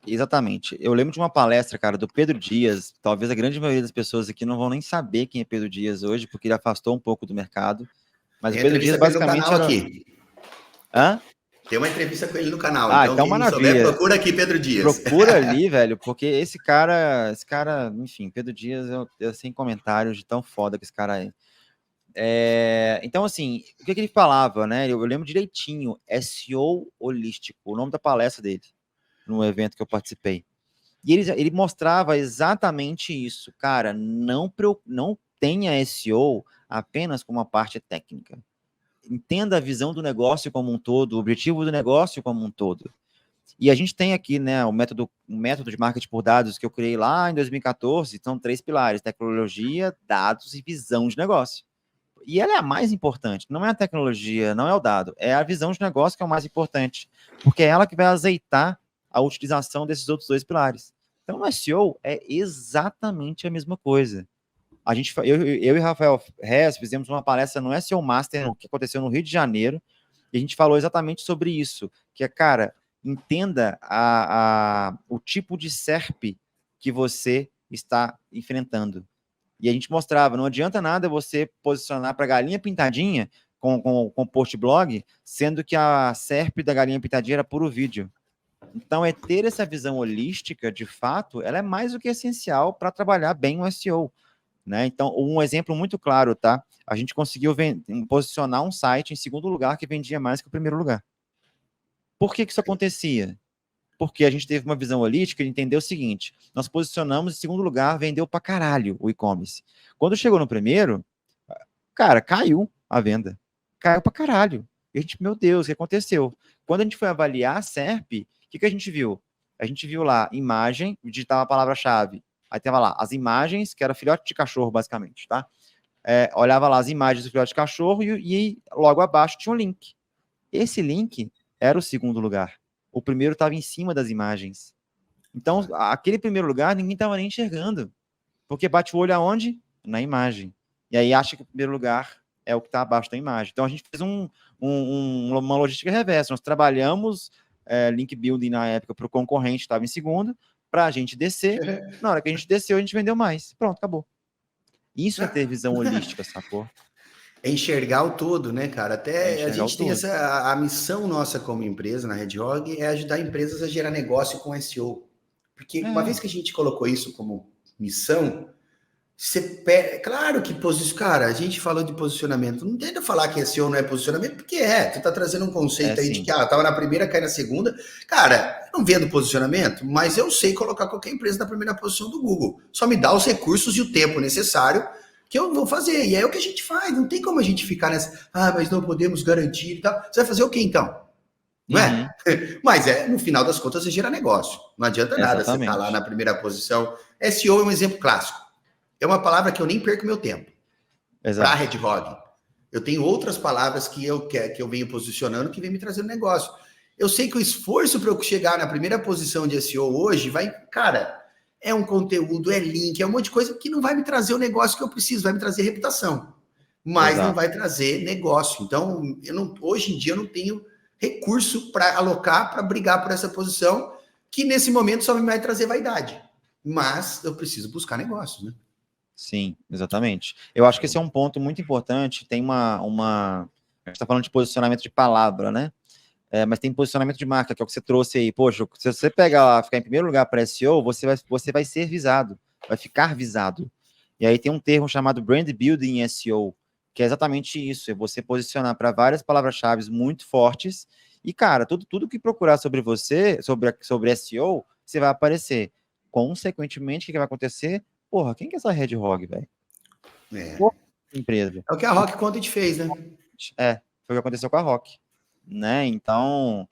Exatamente. Eu lembro de uma palestra, cara, do Pedro Dias. Talvez a grande maioria das pessoas aqui não vão nem saber quem é Pedro Dias hoje, porque ele afastou um pouco do mercado. Mas o Pedro Dias basicamente era... aqui. Hã? Tem uma entrevista com ele no canal. Então quem maravilha. Souber, procura aqui Pedro Dias. Procura ali, velho, porque esse cara, enfim, Pedro Dias, eu sem comentários de tão foda que esse cara é. Então, assim, o que ele falava, né? Eu lembro direitinho, SEO holístico, o nome da palestra dele, no evento que eu participei. E ele mostrava exatamente isso. Cara, não tenha SEO apenas como uma parte técnica. Entenda a visão do negócio como um todo, o objetivo do negócio como um todo. E a gente tem aqui, né, o método de marketing por dados que eu criei lá em 2014, são 3 pilares: tecnologia, dados e visão de negócio. E ela é a mais importante, não é a tecnologia, não é o dado, é a visão de negócio que é o mais importante, porque é ela que vai azeitar a utilização desses outros 2 pilares. Então, no SEO é exatamente a mesma coisa. Eu e Rafael Rez fizemos uma palestra no SEO Master, que aconteceu no Rio de Janeiro, e a gente falou exatamente sobre isso, que é, cara, entenda o tipo de SERP que você está enfrentando. E a gente mostrava, não adianta nada você posicionar para galinha pintadinha com post blog, sendo que a SERP da galinha pintadinha era puro vídeo. Então, ter essa visão holística, de fato, ela é mais do que essencial para trabalhar bem o SEO. Né? Então, um exemplo muito claro, tá? A gente conseguiu posicionar um site em segundo lugar que vendia mais que o primeiro lugar. Por que isso acontecia? Porque a gente teve uma visão holística e entendeu o seguinte: nós posicionamos em segundo lugar, vendeu pra caralho o e-commerce. Quando chegou no primeiro, cara, caiu a venda. Caiu pra caralho. E a gente, meu Deus, o que aconteceu? Quando a gente foi avaliar a SERP, o que a gente viu? A gente viu lá imagem, digitava a palavra-chave. Aí tava lá as imagens, que era filhote de cachorro, basicamente, tá? Olhava lá as imagens do filhote de cachorro e logo abaixo tinha um link. Esse link era o segundo lugar. O primeiro estava em cima das imagens. Então, aquele primeiro lugar, ninguém estava nem enxergando. Porque bate o olho aonde? Na imagem. E aí acha que o primeiro lugar é o que está abaixo da imagem. Então, a gente fez uma logística reversa. Nós trabalhamos link building na época para o concorrente, estava em segundo, para a gente descer. Na hora que a gente desceu, a gente vendeu mais. Pronto, acabou. Isso é ter visão holística, sacou? É enxergar o todo, né, cara? Até a gente tem a missão nossa como empresa na RedHog é ajudar empresas a gerar negócio com SEO. Porque uma vez que a gente colocou isso como missão, claro que cara, a gente falou de posicionamento. Não tenta falar que SEO não é posicionamento, porque tu tá trazendo um conceito aí de que tava na primeira, cai na segunda. Cara, eu não vendo posicionamento, mas eu sei colocar qualquer empresa na primeira posição do Google. Só me dá os recursos e o tempo necessário que eu vou fazer. E é o que a gente faz. Não tem como a gente ficar nessa, mas não podemos garantir e tal. Você vai fazer o quê, então? Não é? Mas no final das contas, você gera negócio. Não adianta nada você estar lá na primeira posição. SEO é um exemplo clássico. É uma palavra que eu nem perco meu tempo. Para a RedHog. Eu tenho outras palavras que eu venho posicionando que vem me trazendo negócio. Eu sei que o esforço para eu chegar na primeira posição de SEO hoje cara, é um conteúdo, é link, é um monte de coisa que não vai me trazer o negócio que eu preciso, vai me trazer reputação, mas não vai trazer negócio. Então, hoje em dia eu não tenho recurso para alocar, para brigar por essa posição, que nesse momento só me vai trazer vaidade. Mas eu preciso buscar negócio, né? Sim, exatamente. Eu acho que esse é um ponto muito importante. Tem a gente está falando de posicionamento de palavra, né? Mas tem posicionamento de marca, que é o que você trouxe aí. Poxa, se você pegar lá, ficar em primeiro lugar para SEO, você vai ser visado, vai ficar visado. E aí tem um termo chamado Brand Building SEO, que é exatamente isso, é você posicionar para várias palavras-chave muito fortes e, cara, tudo que procurar sobre você, sobre SEO, você vai aparecer. Consequentemente, o que vai acontecer? Porra, quem que é essa Red Hog, velho? É. Empresa. É o que a Rock Content fez, né? Foi o que aconteceu com a Rock, né? Então,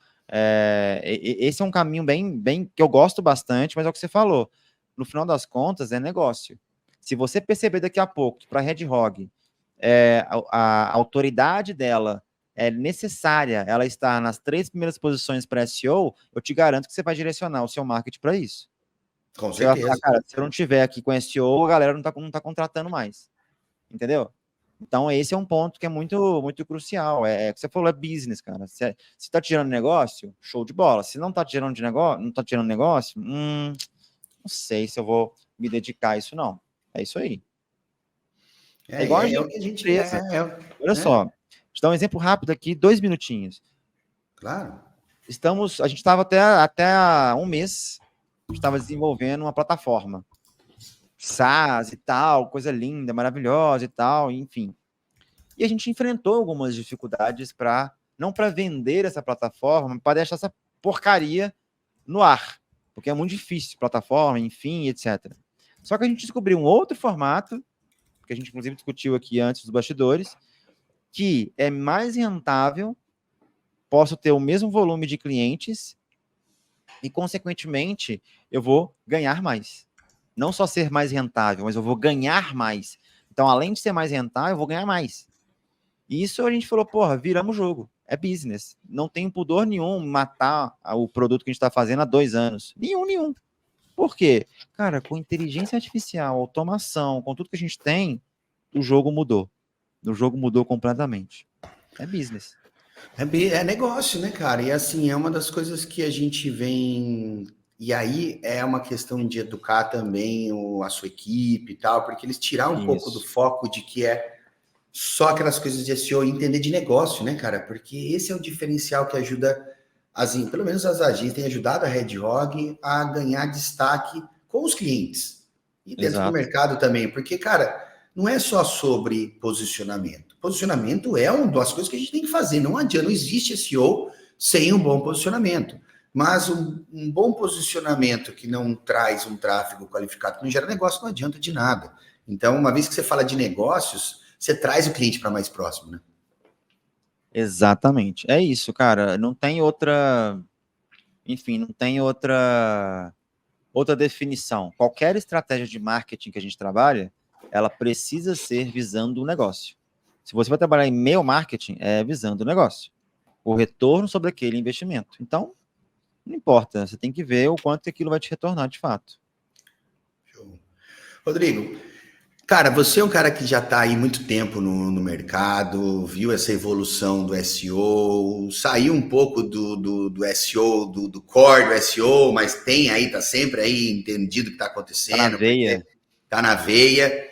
esse é um caminho bem que eu gosto bastante, mas é o que você falou. No final das contas, é negócio. Se você perceber daqui a pouco que para a Red Hog a autoridade dela é necessária, ela está nas 3 primeiras posições para SEO, eu te garanto que você vai direcionar o seu marketing para isso. Com Você vai falar, certeza. cara, se eu não tiver aqui com SEO, a galera não tá contratando mais. Entendeu? Então, esse é um ponto que é muito, muito crucial. É que você falou, é business, cara. Se tá tirando negócio, show de bola. Se não tá tirando de negócio, não tá tirando negócio, não sei se eu vou me dedicar a isso, não. É isso aí. É igual a gente, o que a gente empresa. Olha só, vou te dar um exemplo rápido aqui, 2 minutinhos. Claro. A gente estava até há um mês, a gente estava desenvolvendo uma plataforma. SaaS e tal, coisa linda, maravilhosa e tal, enfim. E a gente enfrentou algumas dificuldades não para vender essa plataforma, para deixar essa porcaria no ar, porque é muito difícil, plataforma, enfim, etc. Só que a gente descobriu um outro formato, que a gente inclusive discutiu aqui antes dos bastidores, que é mais rentável, posso ter o mesmo volume de clientes e, consequentemente, eu vou ganhar mais. Não só ser mais rentável, mas eu vou ganhar mais. Então, além de ser mais rentável, eu vou ganhar mais. E isso a gente falou, porra, viramos o jogo. É business. Não tem pudor nenhum matar o produto que a gente está fazendo há 2 anos. Nenhum. Por quê? Cara, com inteligência artificial, automação, com tudo que a gente tem, o jogo mudou. O jogo mudou completamente. É business. É negócio, né, cara? E assim, é uma das coisas que a gente vem. E aí é uma questão de educar também a sua equipe e tal, porque eles tirar um pouco do foco de que é só aquelas coisas de SEO e entender de negócio, né, cara? Porque esse é o diferencial que ajuda, pelo menos as agências têm ajudado a Red Hog a ganhar destaque com os clientes e dentro do mercado também, porque, cara, não é só sobre posicionamento. Posicionamento é uma das coisas que a gente tem que fazer. Não adianta, não existe SEO sem um bom posicionamento. Mas um bom posicionamento que não traz um tráfego qualificado, que não gera negócio, não adianta de nada. Então, uma vez que você fala de negócios, você traz o cliente para mais próximo, né? Exatamente. É isso, cara. Não tem outra. Enfim, não tem outra definição. Qualquer estratégia de marketing que a gente trabalha, ela precisa ser visando o negócio. Se você vai trabalhar em e-mail marketing, é visando o negócio. O retorno sobre aquele investimento. Então, não importa. Você tem que ver o quanto aquilo vai te retornar de fato. Show. Rodrigo, cara, você é um cara que já está aí muito tempo no mercado, viu essa evolução do SEO, saiu um pouco do SEO, do core do SEO, mas tem aí, tá sempre aí entendido o que está acontecendo. Tá na veia. Tá na veia.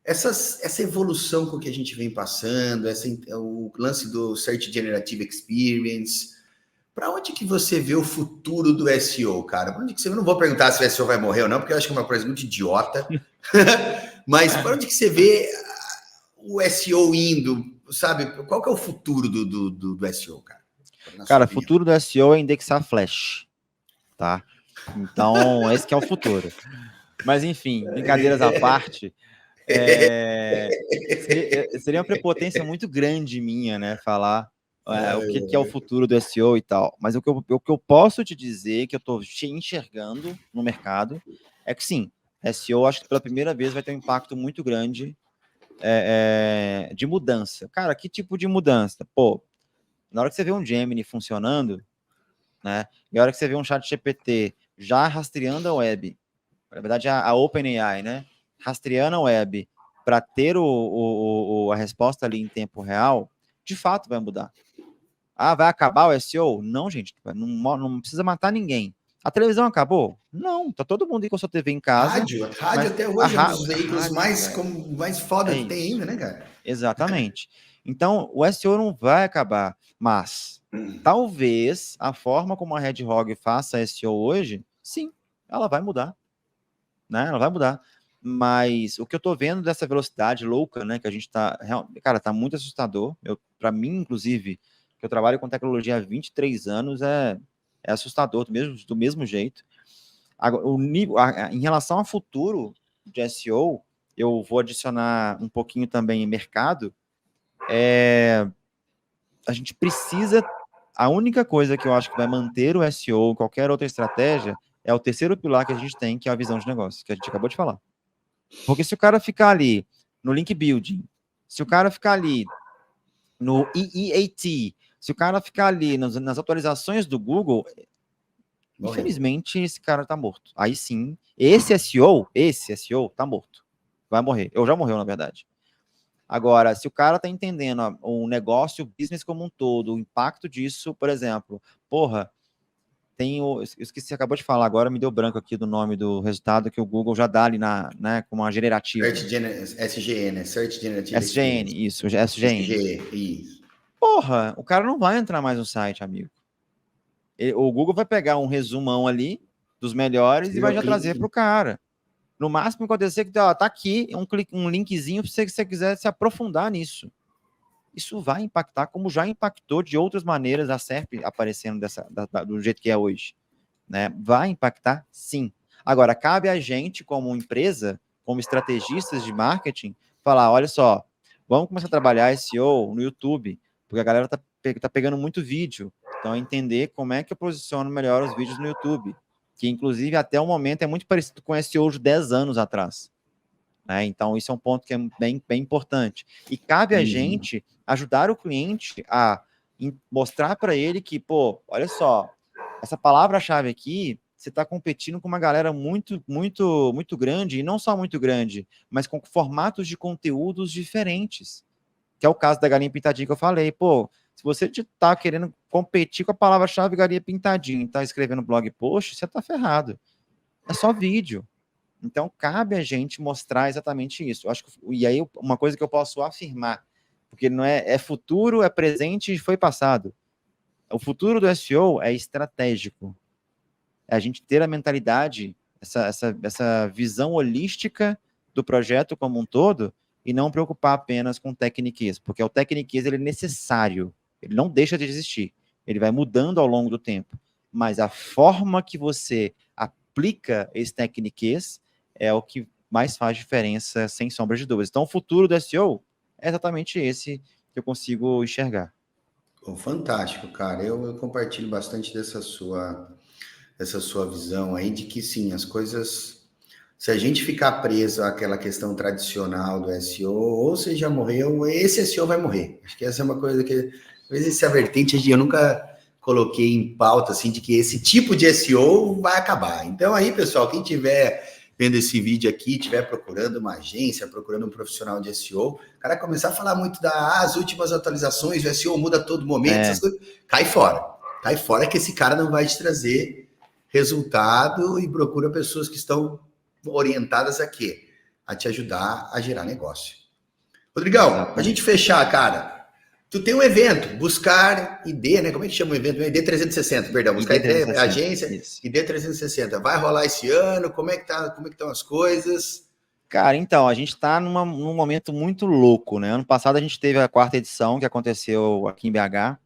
Essa evolução com que a gente vem passando, o lance do Search Generative Experience, para onde que você vê o futuro do SEO, cara? Pra onde que você... Eu não vou perguntar se o SEO vai morrer ou não, porque eu acho que é uma coisa muito idiota. Mas para onde que você vê o SEO indo, sabe? Qual que é o futuro do SEO, cara? Cara, o futuro do SEO é indexar Flash, tá? Então, esse que é o futuro. Mas, enfim, brincadeiras à parte, seria uma prepotência muito grande minha, né? Falar o que é o futuro do SEO e tal. Mas o que eu posso te dizer, que eu estou enxergando no mercado, é que sim, SEO acho que pela primeira vez vai ter um impacto muito grande de mudança. Cara, que tipo de mudança? Pô, na hora que você vê um Gemini funcionando, né? E na hora que você vê um chat GPT já rastreando a web, na verdade a OpenAI, né? Rastreando a web para ter a resposta ali em tempo real, de fato vai mudar. Ah, vai acabar o SEO? Não, gente, não precisa matar ninguém. A televisão acabou? Não, tá todo mundo aí com a sua TV em casa. Rádio até hoje é um dos veículos mais foda que tem ainda, né, cara? Exatamente. Então, o SEO não vai acabar, mas talvez a forma como a Red Hog faça SEO hoje, sim, ela vai mudar. Né? Ela vai mudar. Mas o que eu estou vendo dessa velocidade louca, né, que a gente está... Cara, tá muito assustador. Para mim, inclusive, que eu trabalho com tecnologia há 23 anos, é assustador do mesmo jeito. Agora, em relação ao futuro de SEO, eu vou adicionar um pouquinho também em mercado. A gente precisa... A única coisa que eu acho que vai manter o SEO, qualquer outra estratégia, é o terceiro pilar que a gente tem, que é a visão de negócio, que a gente acabou de falar. Porque se o cara ficar ali no link building, se o cara ficar ali no EEAT, se o cara ficar ali nas atualizações do Google, infelizmente esse cara tá morto. Aí sim, esse SEO tá morto. Vai morrer. Já morreu, na verdade. Agora, se o cara tá entendendo o negócio, o business como um todo, o impacto disso, por exemplo, porra, eu esqueci, acabou de falar agora, me deu branco aqui do nome do resultado que o Google já dá ali né, com uma generativa. SGE, né? Search Generative SGN, isso, SGN. SGE, isso. Porra, o cara não vai entrar mais no site, amigo. O Google vai pegar um resumão ali dos melhores e vai já trazer para o cara. No máximo, acontecer que tá aqui um linkzinho se você quiser se aprofundar nisso. Isso vai impactar, como já impactou de outras maneiras a SERP aparecendo do jeito que é hoje. Né? Vai impactar, sim. Agora, cabe a gente, como empresa, como estrategistas de marketing, falar, olha só, vamos começar a trabalhar SEO no YouTube, porque a galera tá pegando muito vídeo. Então, entender como é que eu posiciono melhor os vídeos no YouTube, que, inclusive, até o momento é muito parecido com SEO de 10 anos atrás. Né? Então, isso é um ponto que é bem, bem importante. E cabe a gente ajudar o cliente a mostrar para ele que, pô, olha só, essa palavra-chave aqui, você está competindo com uma galera muito, muito, muito grande, e não só muito grande, mas com formatos de conteúdos diferentes. Que é o caso da galinha pintadinha que eu falei. Pô, se você está querendo competir com a palavra-chave galinha pintadinha e está escrevendo blog post, você está ferrado. É só vídeo. Então, cabe a gente mostrar exatamente isso. Eu acho que, e aí, uma coisa que eu posso afirmar, porque não é futuro, é presente e foi passado. O futuro do SEO é estratégico. É a gente ter a mentalidade, essa visão holística do projeto como um todo e não preocupar apenas com tecniquez, porque o tecniquez ele é necessário, ele não deixa de existir, ele vai mudando ao longo do tempo, mas a forma que você aplica esse tecniquez é o que mais faz diferença, sem sombra de dúvidas. Então, o futuro do SEO é exatamente esse que eu consigo enxergar. Oh, fantástico, cara. Eu compartilho bastante dessa sua visão aí de que sim, as coisas, se a gente ficar preso àquela questão tradicional do SEO, ou você já morreu, esse SEO vai morrer. Acho que essa é uma coisa que, às vezes, essa vertente eu nunca coloquei em pauta, assim, de que esse tipo de SEO vai acabar. Então aí, pessoal, quem tiver vendo esse vídeo aqui, estiver procurando uma agência, procurando um profissional de SEO, o cara começar a falar muito das últimas atualizações, o SEO muda a todo momento, essas coisas, cai fora. Cai fora que esse cara não vai te trazer resultado e procura pessoas que estão orientadas a quê? A te ajudar a gerar negócio. Rodrigão, a gente fechar, cara, tu tem um evento, Buscar ID, né? Como é que chama o evento? ID 360, perdão. Buscar ID, agência, isso. ID 360. Vai rolar esse ano? Como é que estão as coisas? Cara, então, a gente está num momento muito louco, né? Ano passado a gente teve a 4ª edição que aconteceu aqui em BH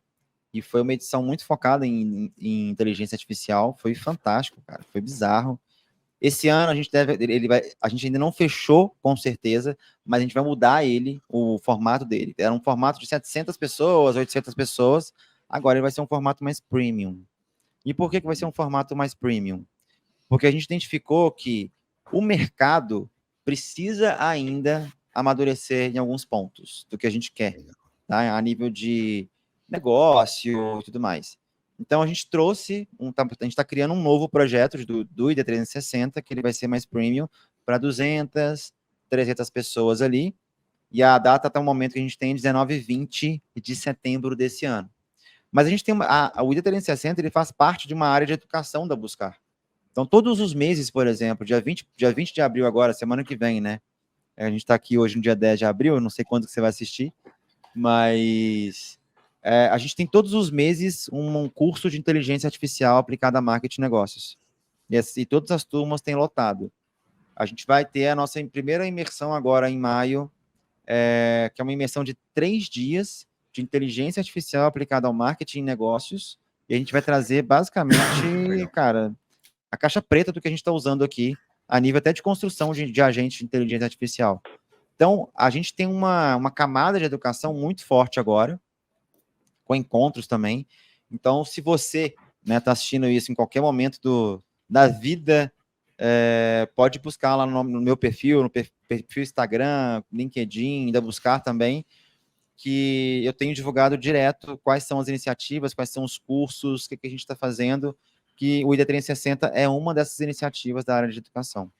e foi uma edição muito focada em inteligência artificial. Foi fantástico, cara. Foi bizarro. Esse ano a gente ainda não fechou com certeza, mas a gente vai mudar o formato dele. Era um formato de 700 pessoas, 800 pessoas, agora ele vai ser um formato mais premium. E por que vai ser um formato mais premium? Porque a gente identificou que o mercado precisa ainda amadurecer em alguns pontos do que a gente quer, tá? A nível de negócio e tudo mais. Então, a gente trouxe, a gente está criando um novo projeto do ID 360, que ele vai ser mais premium, para 200, 300 pessoas ali, e a data até o momento que a gente tem 19 e 20 de setembro desse ano. Mas a gente tem o ID 360, ele faz parte de uma área de educação da Buscar. Então, todos os meses, por exemplo, dia 20 de abril agora, semana que vem, né? A gente está aqui hoje no dia 10 de abril, eu não sei quando que você vai assistir, mas a gente tem todos os meses um curso de inteligência artificial aplicada a marketing e negócios. E todas as turmas têm lotado. A gente vai ter a nossa primeira imersão agora em maio, que é uma imersão de 3 dias de inteligência artificial aplicada ao marketing e negócios, e a gente vai trazer basicamente, cara, a caixa preta do que a gente está usando aqui, a nível até de construção de agentes de inteligência artificial. Então, a gente tem uma camada de educação muito forte agora, com encontros também. Então, se você está assistindo isso em qualquer momento da vida, pode buscar lá no meu perfil, no perfil Instagram, LinkedIn, ainda buscar também, que eu tenho divulgado direto quais são as iniciativas, quais são os cursos, o que a gente está fazendo, que o ID 360 é uma dessas iniciativas da área de educação.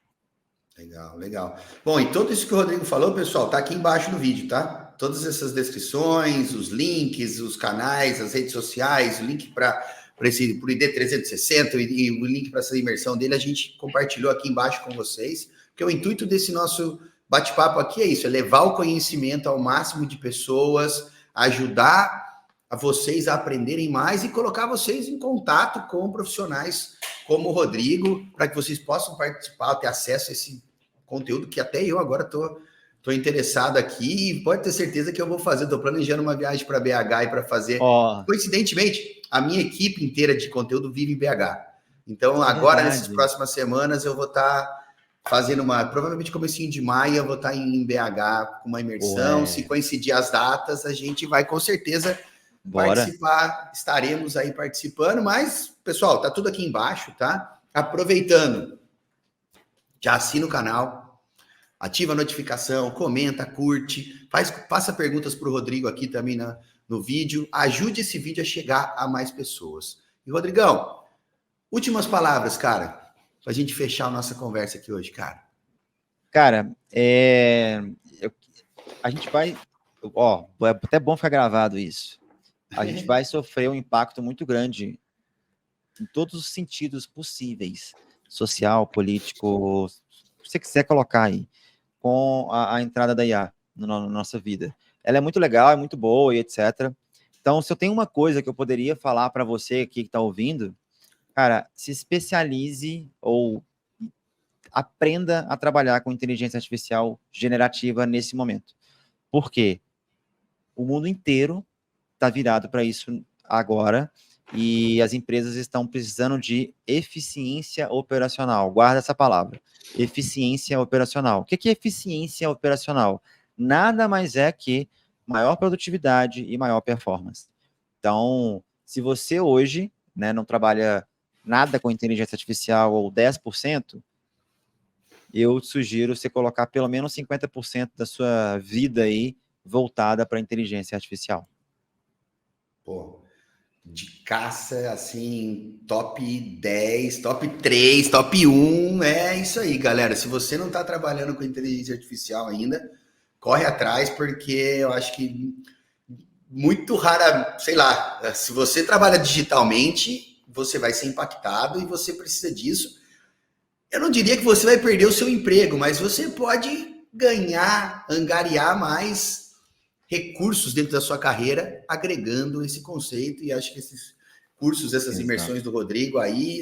Legal, legal. Bom, e tudo isso que o Rodrigo falou, pessoal, tá aqui embaixo no vídeo, tá? Todas essas descrições, os links, os canais, as redes sociais, o link para o ID 360 e o link para essa imersão dele, a gente compartilhou aqui embaixo com vocês, porque o intuito desse nosso bate-papo aqui é isso, é levar o conhecimento ao máximo de pessoas, ajudar a vocês a aprenderem mais e colocar vocês em contato com profissionais como o Rodrigo, para que vocês possam participar, ter acesso a esse conteúdo que até eu agora estou interessado aqui, e pode ter certeza que eu vou fazer, estou planejando uma viagem para BH e para fazer, coincidentemente, a minha equipe inteira de conteúdo vive em BH. Então, agora, nessas próximas semanas, eu vou estar fazendo provavelmente comecinho de maio, eu vou estar em BH com uma imersão. Se coincidir as datas, a gente vai com certeza participar, estaremos aí participando, mas, pessoal, tá tudo aqui embaixo, tá? Aproveitando, já assina o canal, ativa a notificação, comenta, curte, faça perguntas para o Rodrigo aqui também no vídeo, ajude esse vídeo a chegar a mais pessoas. E, Rodrigão, últimas palavras, cara, para a gente fechar a nossa conversa aqui hoje, cara. Cara, a gente vai... é até bom ficar gravado isso. A gente vai sofrer um impacto muito grande em todos os sentidos possíveis, social, político, se você quiser colocar aí, com a entrada da IA na nossa vida. Ela é muito legal, é muito boa e etc. Então, se eu tenho uma coisa que eu poderia falar para você aqui que está ouvindo, cara, se especialize ou aprenda a trabalhar com inteligência artificial generativa nesse momento. Por quê? O mundo inteiro está virado para isso agora e as empresas estão precisando de eficiência operacional. Guarda essa palavra, eficiência operacional. O que é eficiência operacional? Nada mais é que maior produtividade e maior performance. Então, se você hoje não trabalha nada com inteligência artificial ou 10%, eu sugiro você colocar pelo menos 50% da sua vida aí voltada para a inteligência artificial. Pô, de caça, assim, top 10, top 3, top 1, é isso aí, galera. Se você não está trabalhando com inteligência artificial ainda, corre atrás, porque eu acho que muito rara, sei lá, se você trabalha digitalmente, você vai ser impactado e você precisa disso. Eu não diria que você vai perder o seu emprego, mas você pode ganhar, angariar mais recursos dentro da sua carreira, agregando esse conceito, e acho que esses cursos, essas imersões do Rodrigo aí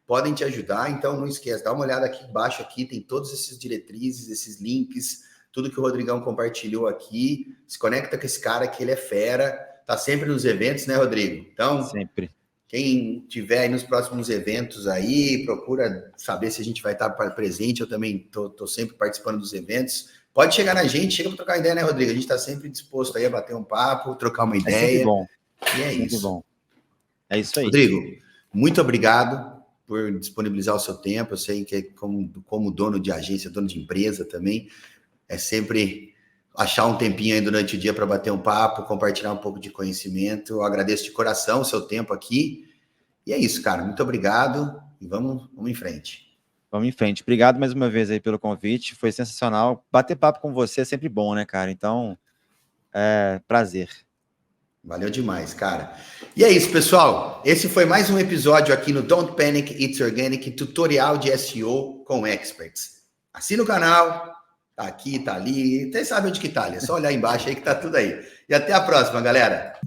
podem te ajudar. Então não esquece, dá uma olhada aqui embaixo, aqui tem todas essas diretrizes, esses links, tudo que o Rodrigão compartilhou aqui. Se conecta com esse cara que ele é fera, tá sempre nos eventos, né, Rodrigo? Então, sempre. Quem tiver aí nos próximos eventos aí, procura saber se a gente vai estar presente. Eu também tô sempre participando dos eventos. Pode chegar na gente, chega para trocar ideia, né, Rodrigo? A gente está sempre disposto aí a bater um papo, trocar uma ideia. É sempre bom. E é sempre isso. Bom. É isso aí. Rodrigo, muito obrigado por disponibilizar o seu tempo. Eu sei que como dono de agência, dono de empresa também, é sempre achar um tempinho aí durante o dia para bater um papo, compartilhar um pouco de conhecimento. Eu agradeço de coração o seu tempo aqui. E é isso, cara. Muito obrigado e vamos em frente. Vamos em frente. Obrigado mais uma vez aí pelo convite. Foi sensacional. Bater papo com você é sempre bom, né, cara? Então, prazer. Valeu demais, cara. E é isso, pessoal. Esse foi mais um episódio aqui no Don't Panic, It's Organic, tutorial de SEO com experts. Assina o canal. Tá aqui, tá ali. Até sabe onde que tá ali. É só olhar embaixo aí que tá tudo aí. E até a próxima, galera.